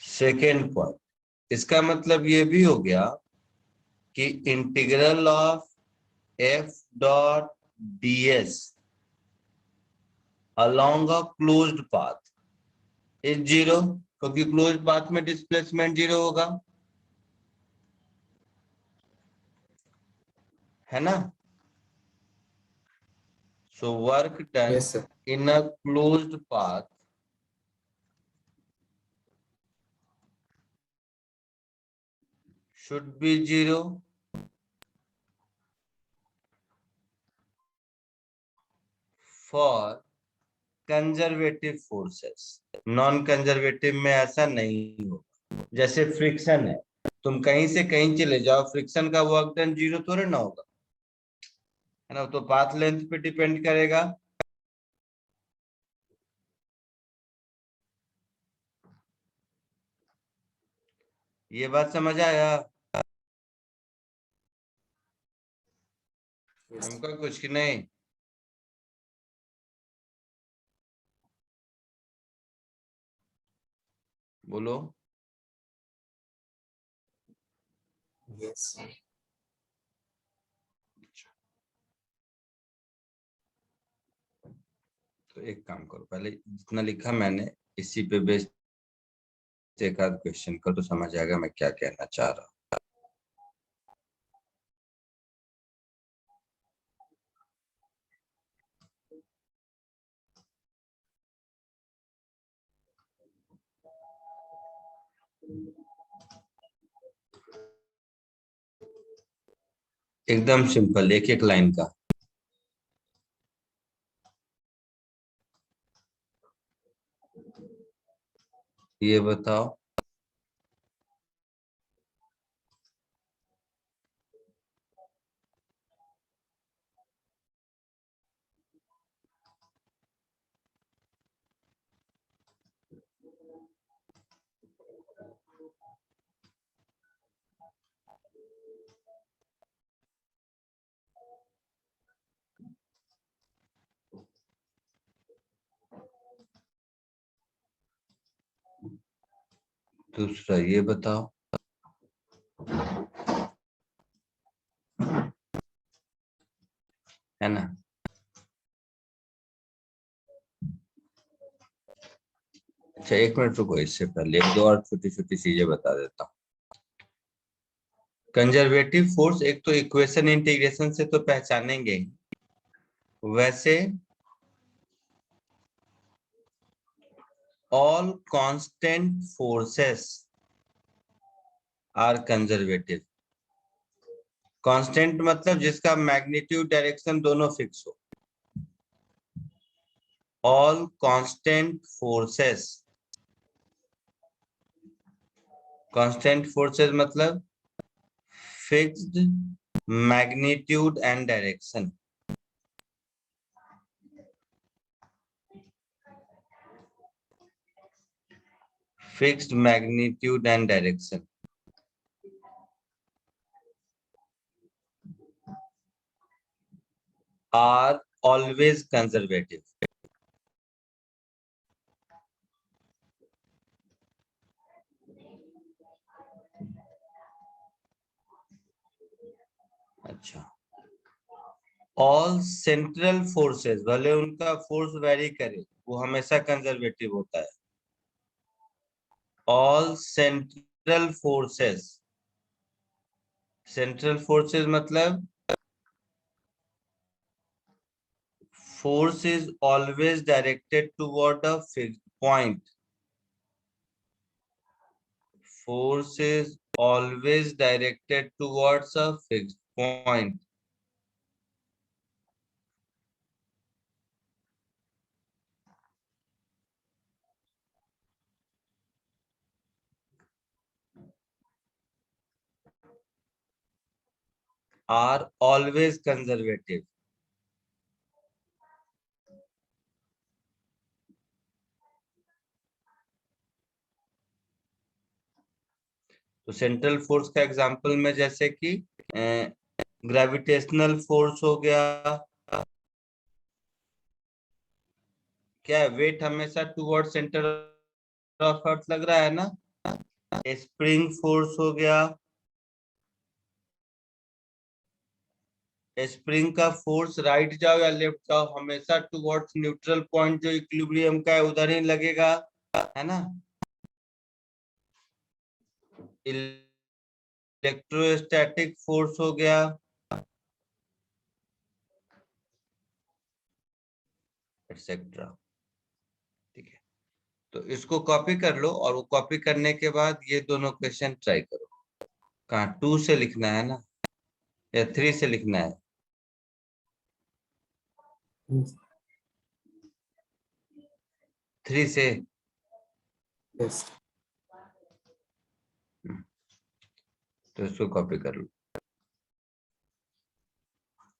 सेकेंड पॉइंट, इसका मतलब ये भी हो गया कि integral of f dot ds along a closed path is 0, क्योंकि क्लोज्ड पाथ में डिस्प्लेसमेंट 0 होगा, है ना। So work done yes sir. in a closed path should be 0 for conservative forces. Non conservative में ऐसा नहीं होगा। जैसे फ्रिक्शन है, तुम कहीं से कहीं चले जाओ, फ्रिक्शन का वर्क डन 0 थोड़े ना होगा, है ना। तो पाथ लेंथ पे डिपेंड करेगा। ये बात समझ आया हमको कुछ की नहीं। बोलो। यस। तो एक काम करो, पहले जितना लिखा मैंने इसी पे बेस एक आध क्वेश्चन का तो समझ आएगा मैं क्या कहना चाह रहा हूँ। एकदम सिंपल, एक एक लाइन का। ये बताओ, दूसरा ये बताओ, है ना। अच्छा एक मिनट रुको, इससे पहले एक दो और छोटी छोटी चीजें बता देता हूँ। कंजर्वेटिव फोर्स एक तो इक्वेशन इंटीग्रेशन से तो पहचानेंगे ही, वैसे all constant forces are conservative. Constant मतलब जिसका मैग्नीट्यूड डायरेक्शन दोनों फिक्स हो। All constant forces constant forces मतलब fixed magnitude and direction. Fixed magnitude and direction. are always conservative. अच्छा, all central forces भले उनका फोर्स वेरी करे वो हमेशा कंजर्वेटिव होता है। all central forces, central forces मतलब force is always directed toward a fixed point. Force is always directed towards a fixed point. Are always conservative. तो सेंट्रल फोर्स का एग्जांपल में जैसे कि ग्रेविटेशनल फोर्स हो गया, क्या है, वेट हमेशा टुवर्ड सेंटर ऑफ अर्थ लग रहा है ना। स्प्रिंग फोर्स हो गया, स्प्रिंग का फोर्स राइट जाओ या लेफ्ट जाओ हमेशा टुवर्ड्स न्यूट्रल पॉइंट जो इक्विलिब्रियम का है उधर ही लगेगा, है ना। इलेक्ट्रोस्टैटिक फोर्स हो गया, एक्सेट्रा। ठीक है, तो इसको कॉपी कर लो और वो कॉपी करने के बाद ये दोनों क्वेश्चन ट्राई करो। कहाँ 2 से लिखना है ना या 3 से लिखना है? 3 से। yes. तो इसको कॉपी कर लो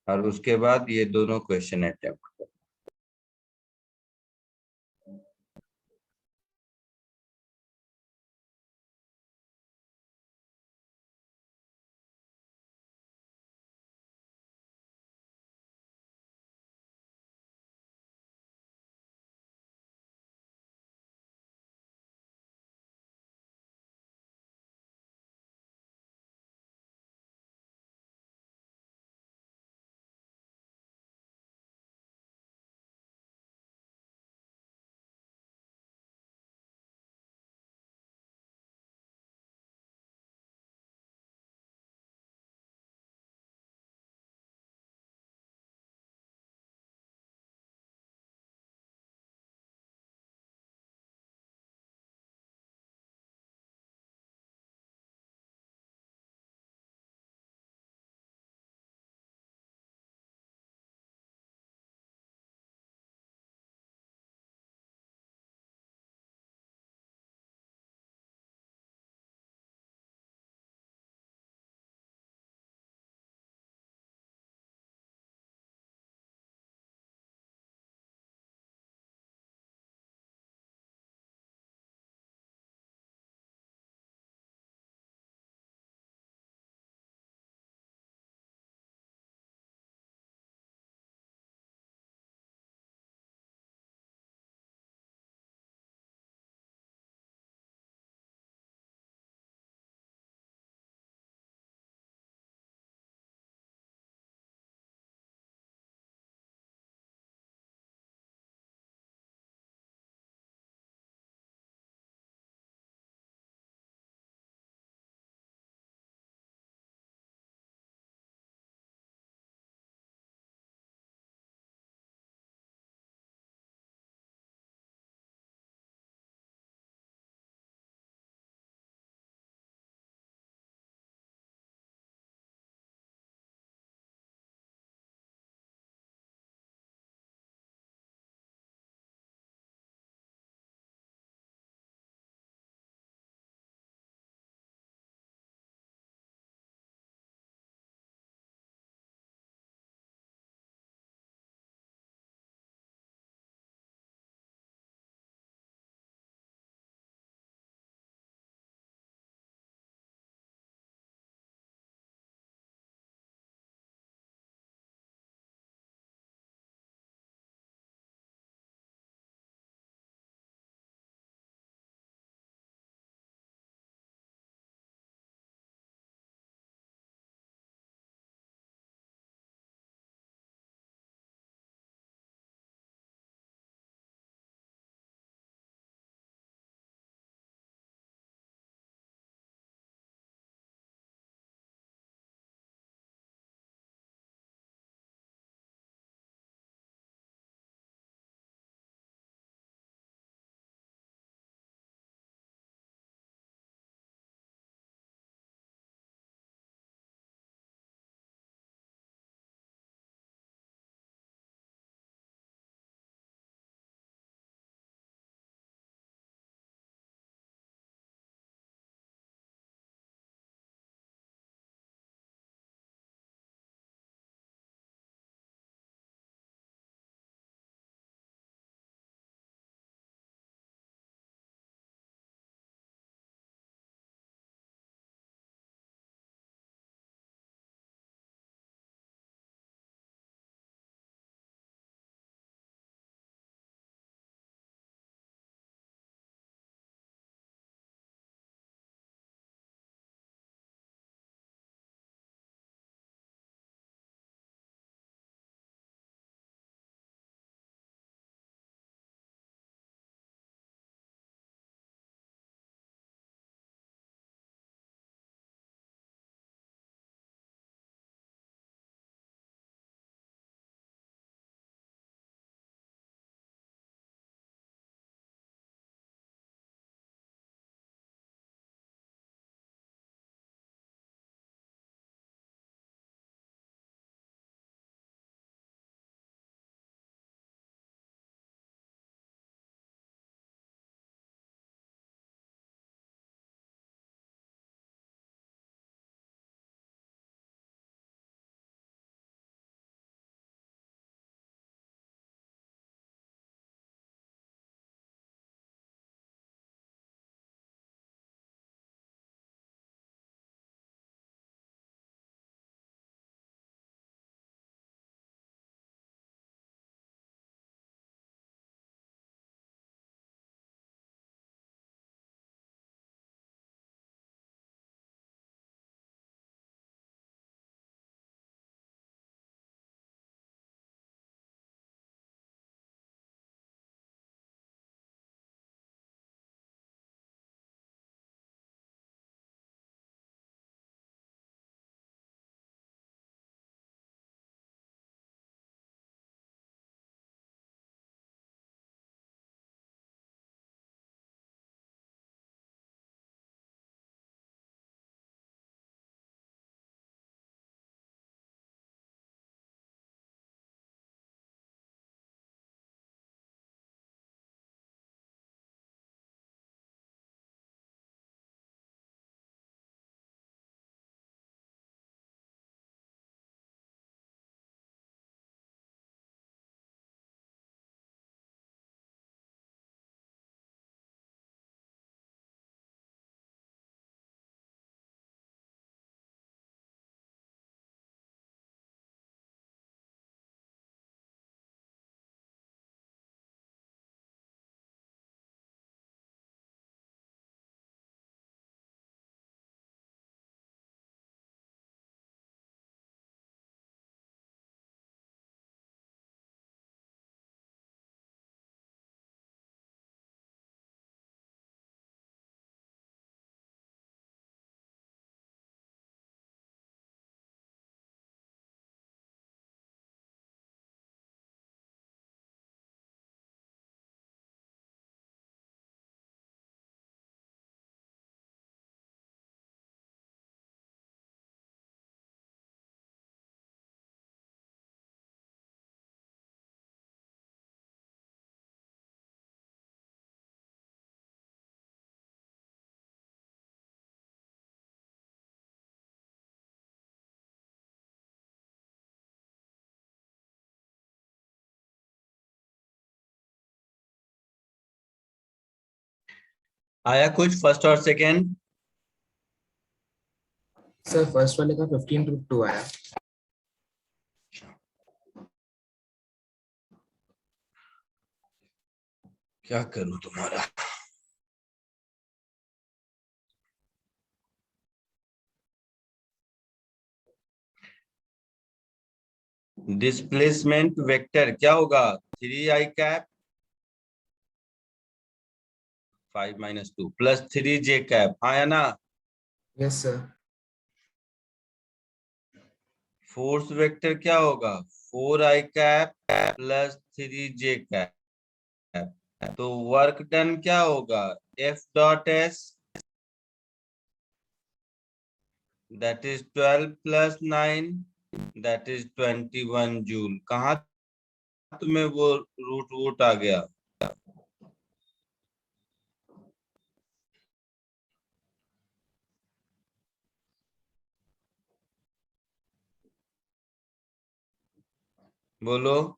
और उसके बाद ये दोनों क्वेश्चन अटेम्प्ट आया कुछ फर्स्ट और सेकेंड? सर फर्स्ट वाले का 15 √2 आया। क्या करूं तुम्हारा? डिस्प्लेसमेंट वेक्टर क्या होगा? 3i cap 5 - 2 plus 3j cap, हाँ या ना? Yes sir. फोर्स वेक्टर क्या होगा? 4i cap plus 3j cap. तो वर्क डन क्या होगा? F.S that is 12 plus 9 that is 21 joule. कहाँ तुम्हें वो रूट वूट आ गया? बोलो।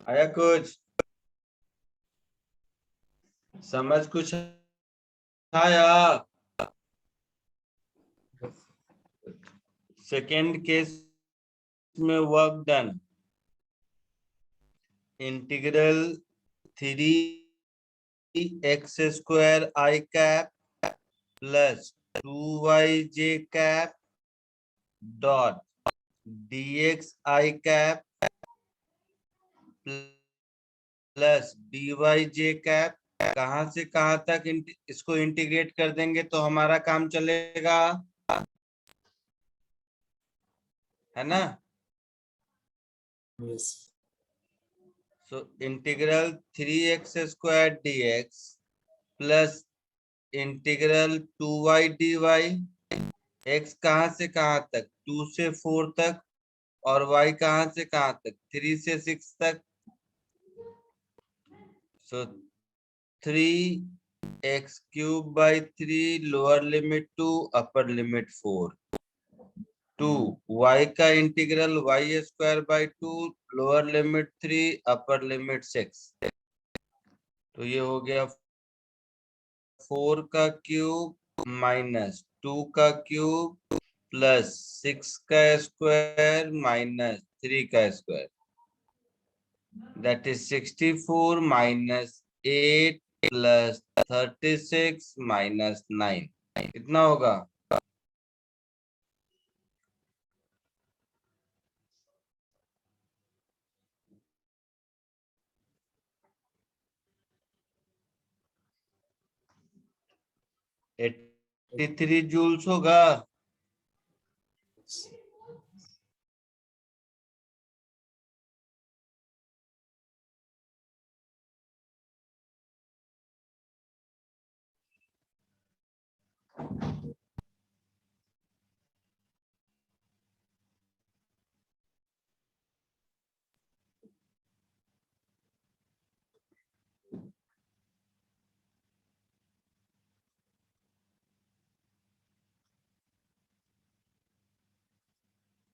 आया कुछ समझ? कुछ आया? सेकेंड केस में work done integral 3x² i cap plus 2yj cap dot dx i cap plus dyj cap. कहां से कहां तक इसको इंटीग्रेट कर देंगे तो हमारा काम चलेगा, है ना? Yes. So integral 3x² dx plus integral 2y dy। x कहां से कहां तक? 2 से 4 तक। और y कहां से कहां तक? 3 से 6 तक। सो 3x³ 3 lower limit 2 upper limit 4 2 y का integral y²/2 lower limit 3 upper limit 6। तो ये हो गया 4 का क्यूब माइनस 2 का क्यूब प्लस 6 का स्क्वायर माइनस 3 का square that is 64 minus 8 plus 36 minus 9। कितना होगा? एट्टी 3 जूल्स होगा।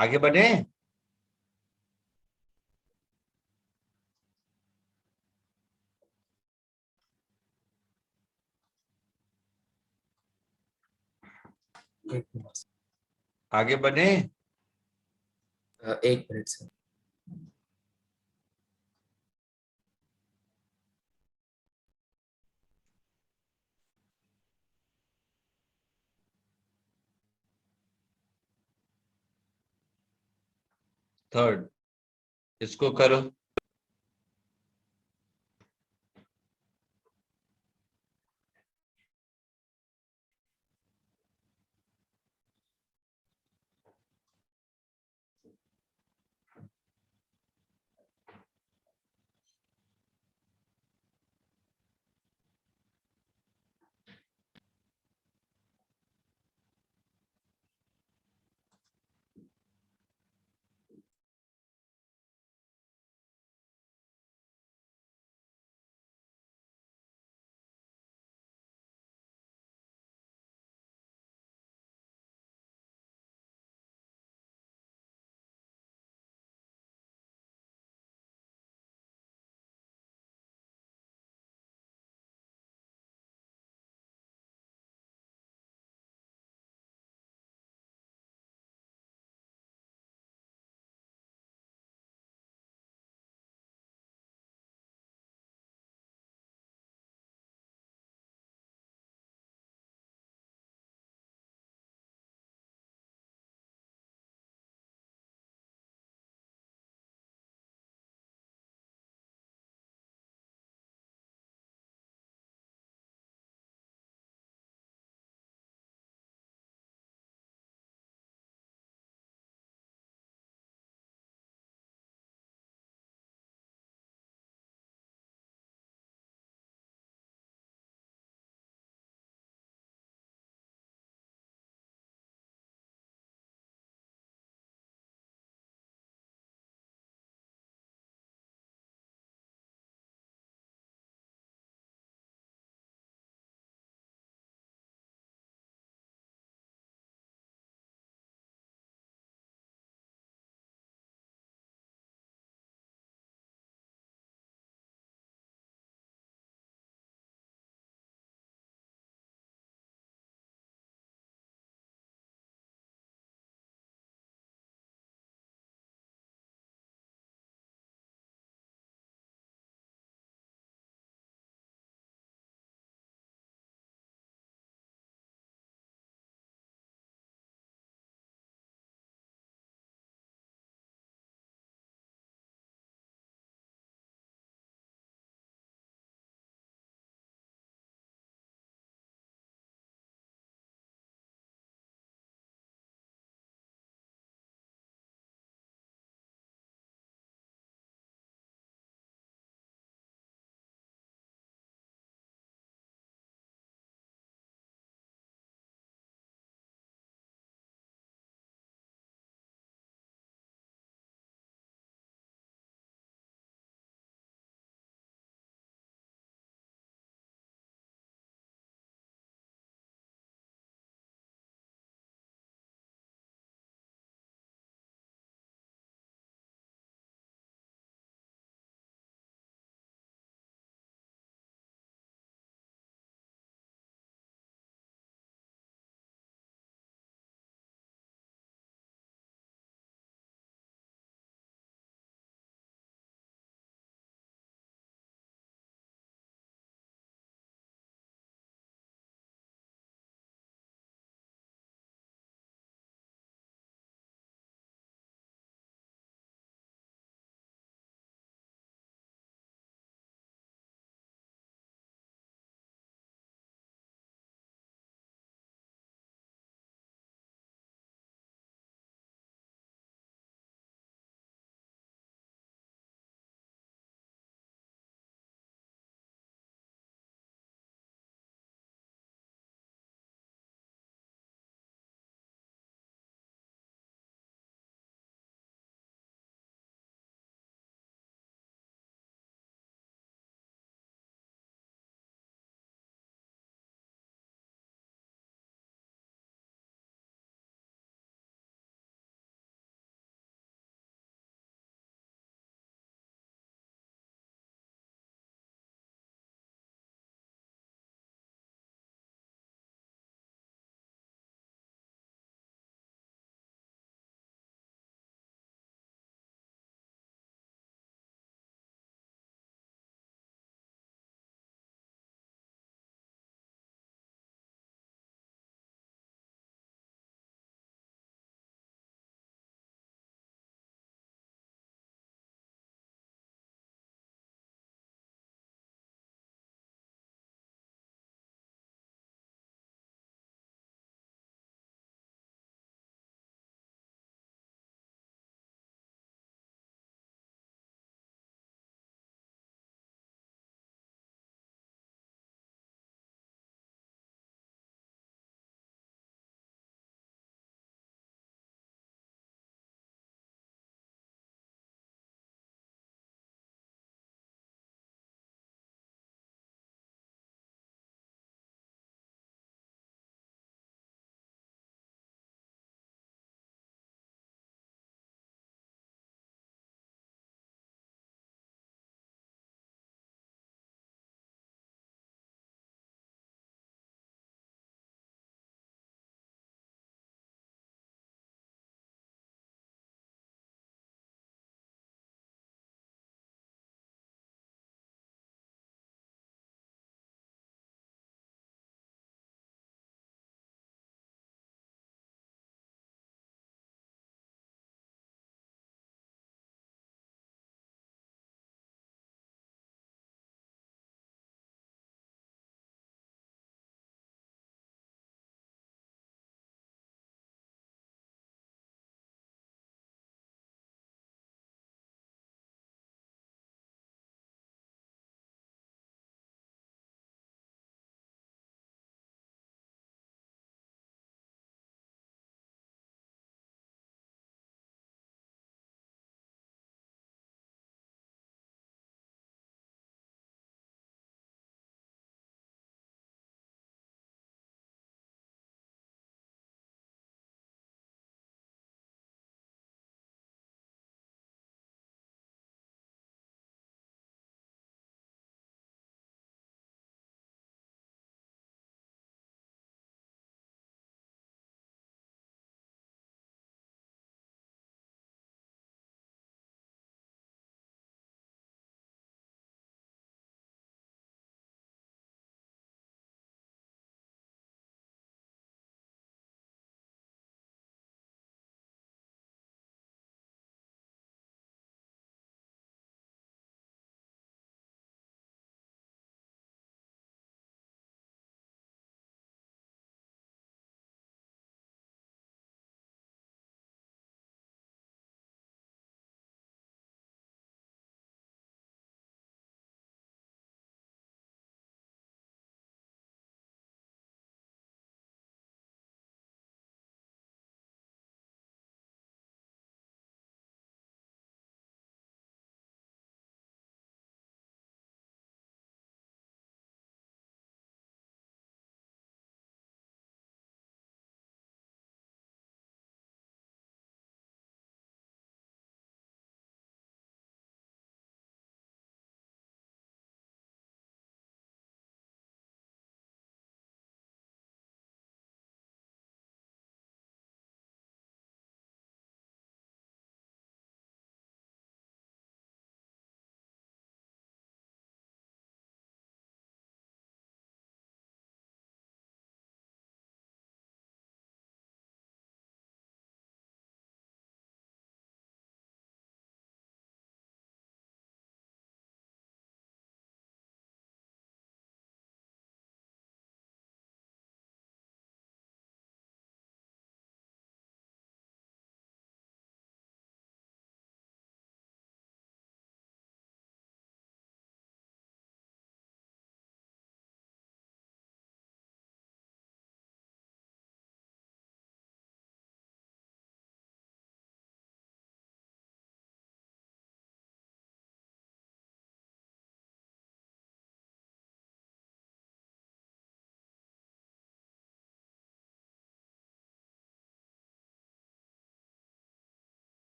आगे बढ़े। एक मिनट। आगे बढ़े। 1 मिनट सर। थर्ड इसको करो।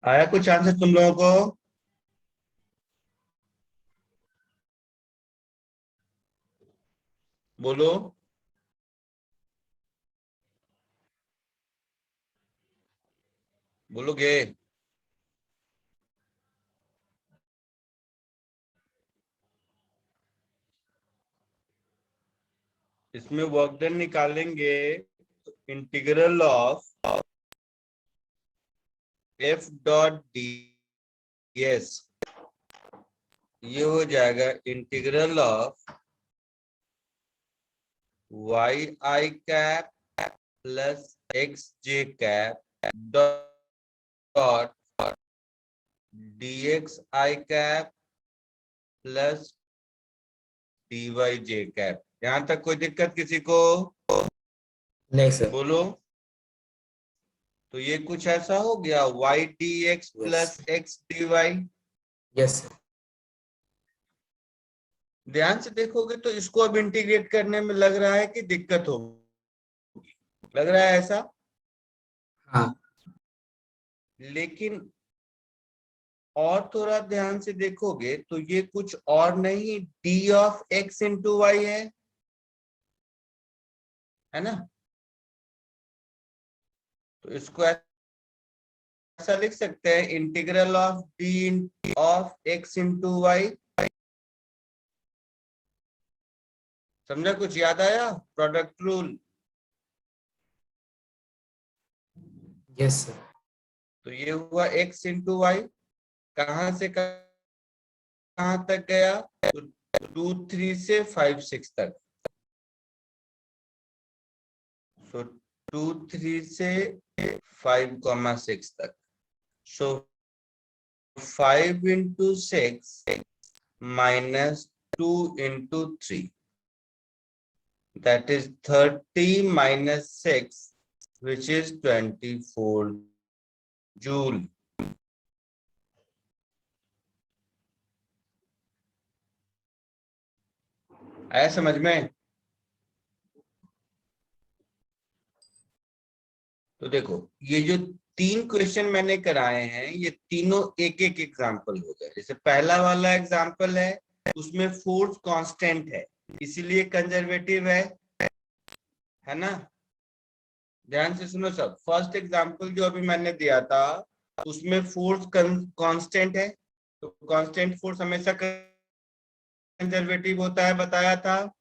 आया कुछ आंसर तुम लोगों को? बोलो। बोलोगे? इसमें वर्क डन निकालेंगे तो integral of f dot d s, ये हो जाएगा integral of y i cap plus x j cap dot d x i cap plus d y j cap. यहां तक कोई दिक्कत किसी को? नहीं सर। बोलो। तो ये कुछ ऐसा हो गया y d x plus x d y. Yes sir. ध्यान से देखोगे तो इसको अब इंटीग्रेट करने में लग रहा है कि दिक्कत होगी, लग रहा है ऐसा। हाँ लेकिन और थोड़ा ध्यान से देखोगे तो ये कुछ और नहीं d of x into y है ना? तो इसको ऐसा लिख सकते हैं integral of d of x into y. समझा? कुछ याद आया? Product rule. Yes sir. तो ये हुआ x इंटू वाई, कहां से कहां तक गया? तो 2 3 से 5 6 तक। सो 2 3 से 5 6 तक। सो 5 into 6 minus 2 into 3, that is 30 minus 6, which is 24 joule. आया समझ में? तो देखो ये जो 3 क्वेश्चन मैंने कराए हैं ये तीनों एक एक एग्जाम्पल हो गए। जैसे पहला वाला एग्जाम्पल है उसमें फोर्स कांस्टेंट है इसीलिए कंजर्वेटिव है ना? ध्यान से सुनो सब। फर्स्ट एग्जाम्पल जो अभी मैंने दिया था उसमें फोर्स कांस्टेंट है, तो कांस्टेंट फोर्स हमेशा कंजर्वेटिव होता है, बताया था।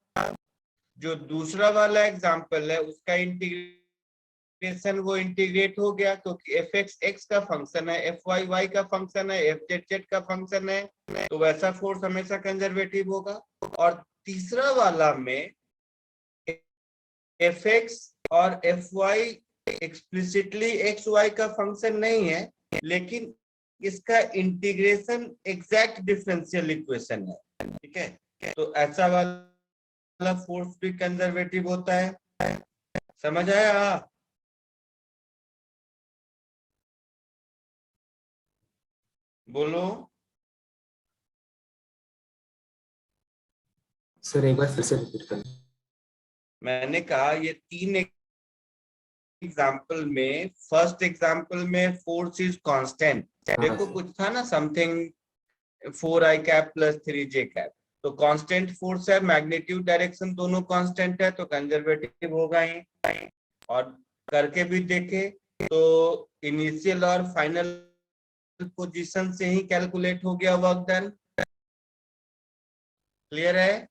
जो दूसरा वाला एग्जाम्पल है उसका इंटीग्रेशन वो इंटीग्रेट हो गया क्योंकि एफ एक्स एक्स का फंक्शन है, एफ वाई वाई का फंक्शन है, एफ जेड जेड का फंक्शन है, तो वैसा फोर्स हमेशा कंजर्वेटिव होगा। और तीसरा वाला में एफ एक्स और f y explicitly x y का फंक्शन नहीं है, लेकिन इसका इंटीग्रेशन एग्जैक्ट डिफरेंशियल इक्वेशन है, ठीक है? तो ऐसा वाला फोर्स भी कंजर्वेटिव होता है। समझ आया? बोलो। सर एक बार फिर से रिपीट करना। मैंने कहा ये 3 एग्जाम्पल में, फर्स्ट एग्जाम्पल में फोर्स इज कांस्टेंट। देखो कुछ था ना something 4i cap plus 3j cap, तो कांस्टेंट फोर्स है, मैग्नीट्यूड डायरेक्शन दोनों कांस्टेंट है तो कंजर्वेटिव होगा ही। और करके भी देखे तो इनिशियल और फाइनल पोजीशन से ही कैलकुलेट हो गया वर्क डन। क्लियर है?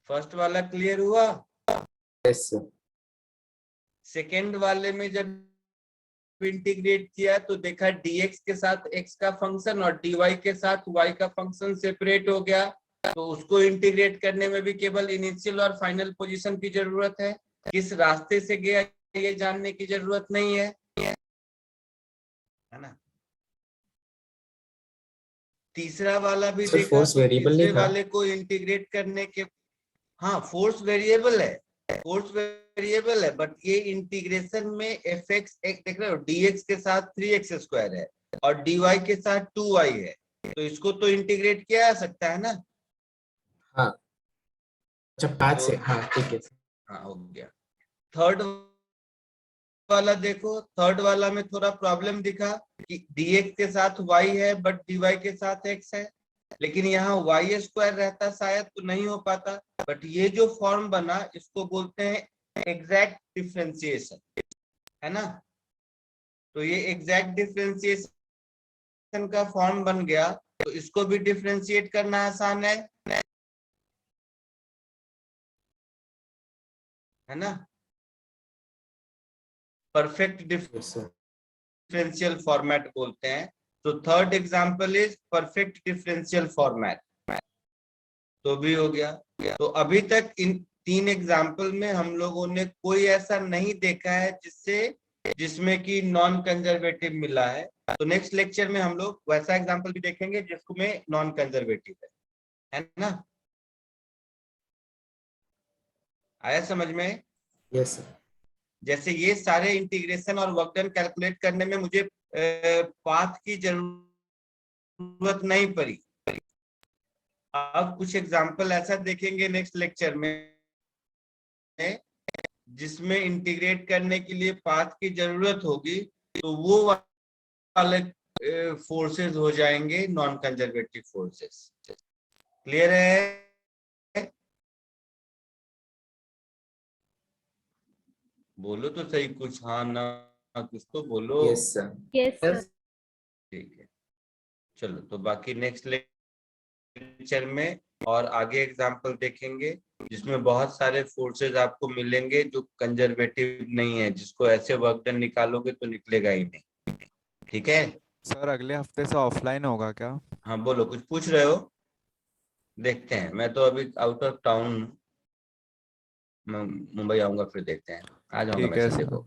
फर्स्ट वाला क्लियर हुआ? Yes sir. सेकेंड वाले में जब इंटीग्रेट किया तो देखा dx के साथ x का फंक्शन और dy के साथ y का फंक्शन सेपरेट हो गया, तो उसको इंटीग्रेट करने में भी केवल इनिशियल और फाइनल पोजीशन की जरूरत है, किस रास्ते से गया ये जानने की जरूरत नहीं है ना? तीसरा वाला भी देखा फोर्स तो वेरिएबल तीसरे नहीं था। वाले को इंटीग्रेट करने के, हाँ फोर्स वेरिएबल है, फोर्स वेरिएबल है, बट ये इंटीग्रेशन में एफ एक्स एक देख रहे हो dx के साथ 3x² है और dy के साथ 2y है, तो इसको तो इंटीग्रेट किया जा सकता है ना? हाँ अच्छा पाथ से, तो- हाँ ठीक है। हाँ हो गया। थर्ड वाला देखो, थर्ड वाला में थोड़ा प्रॉब्लम दिखा कि dx के साथ y है बट dy के साथ x है, लेकिन यहाँ y स्क्वायर रहता शायद तो नहीं हो पाता, बट ये जो फॉर्म बना इसको बोलते हैं एग्जैक्ट डिफरेंशिएशन, है ना। तो ये एग्जैक्ट डिफरेंशिएशन का फॉर्म बन गया, तो इसको भी डिफरेंशिएट करना आसान है ना। Perfect yes sir. Differential format बोलते हैं। तो third example is perfect differential format, तो भी हो गया। तो अभी तक इन 3 एग्जांपल में हम लोगों ने कोई ऐसा नहीं देखा है जिसमें कि नॉन कंजर्वेटिव मिला है। तो नेक्स्ट लेक्चर में हम लोग वैसा एग्जांपल भी देखेंगे जिसमें नॉन कंजर्वेटिव है ना। आया समझ में? Yes sir. जैसे ये सारे इंटीग्रेशन और वर्क डन कैलकुलेट करने में मुझे पाथ की जरूरत नहीं पड़ी। अब कुछ एग्जांपल ऐसा देखेंगे नेक्स्ट लेक्चर में जिसमें इंटीग्रेट करने के लिए पाथ की जरूरत होगी, तो वो वाले फोर्सेस हो जाएंगे नॉन कंजर्वेटिव फोर्सेस। क्लियर है? बोलो तो सही कुछ, हाँ ना कुछ तो बोलो। Yes sir. Yes sir. ठीक है, चलो तो बाकी नेक्स्ट लेक्चर में और आगे एग्जांपल देखेंगे जिसमें बहुत सारे फोर्सेस आपको मिलेंगे जो कंजर्वेटिव नहीं है, जिसको ऐसे वर्क डन निकालोगे तो निकलेगा ही नहीं। ठीक है सर अगले हफ्ते से ऑफलाइन होगा क्या? हाँ बोलो, कुछ पूछ रहे हो? देखते हैं, मैं तो अभी आउट ऑफ टाउन, मैं मुंबई आऊंगा फिर देखते हैं। आ जाऊंगा ठीक है मैसेज सर। देखो।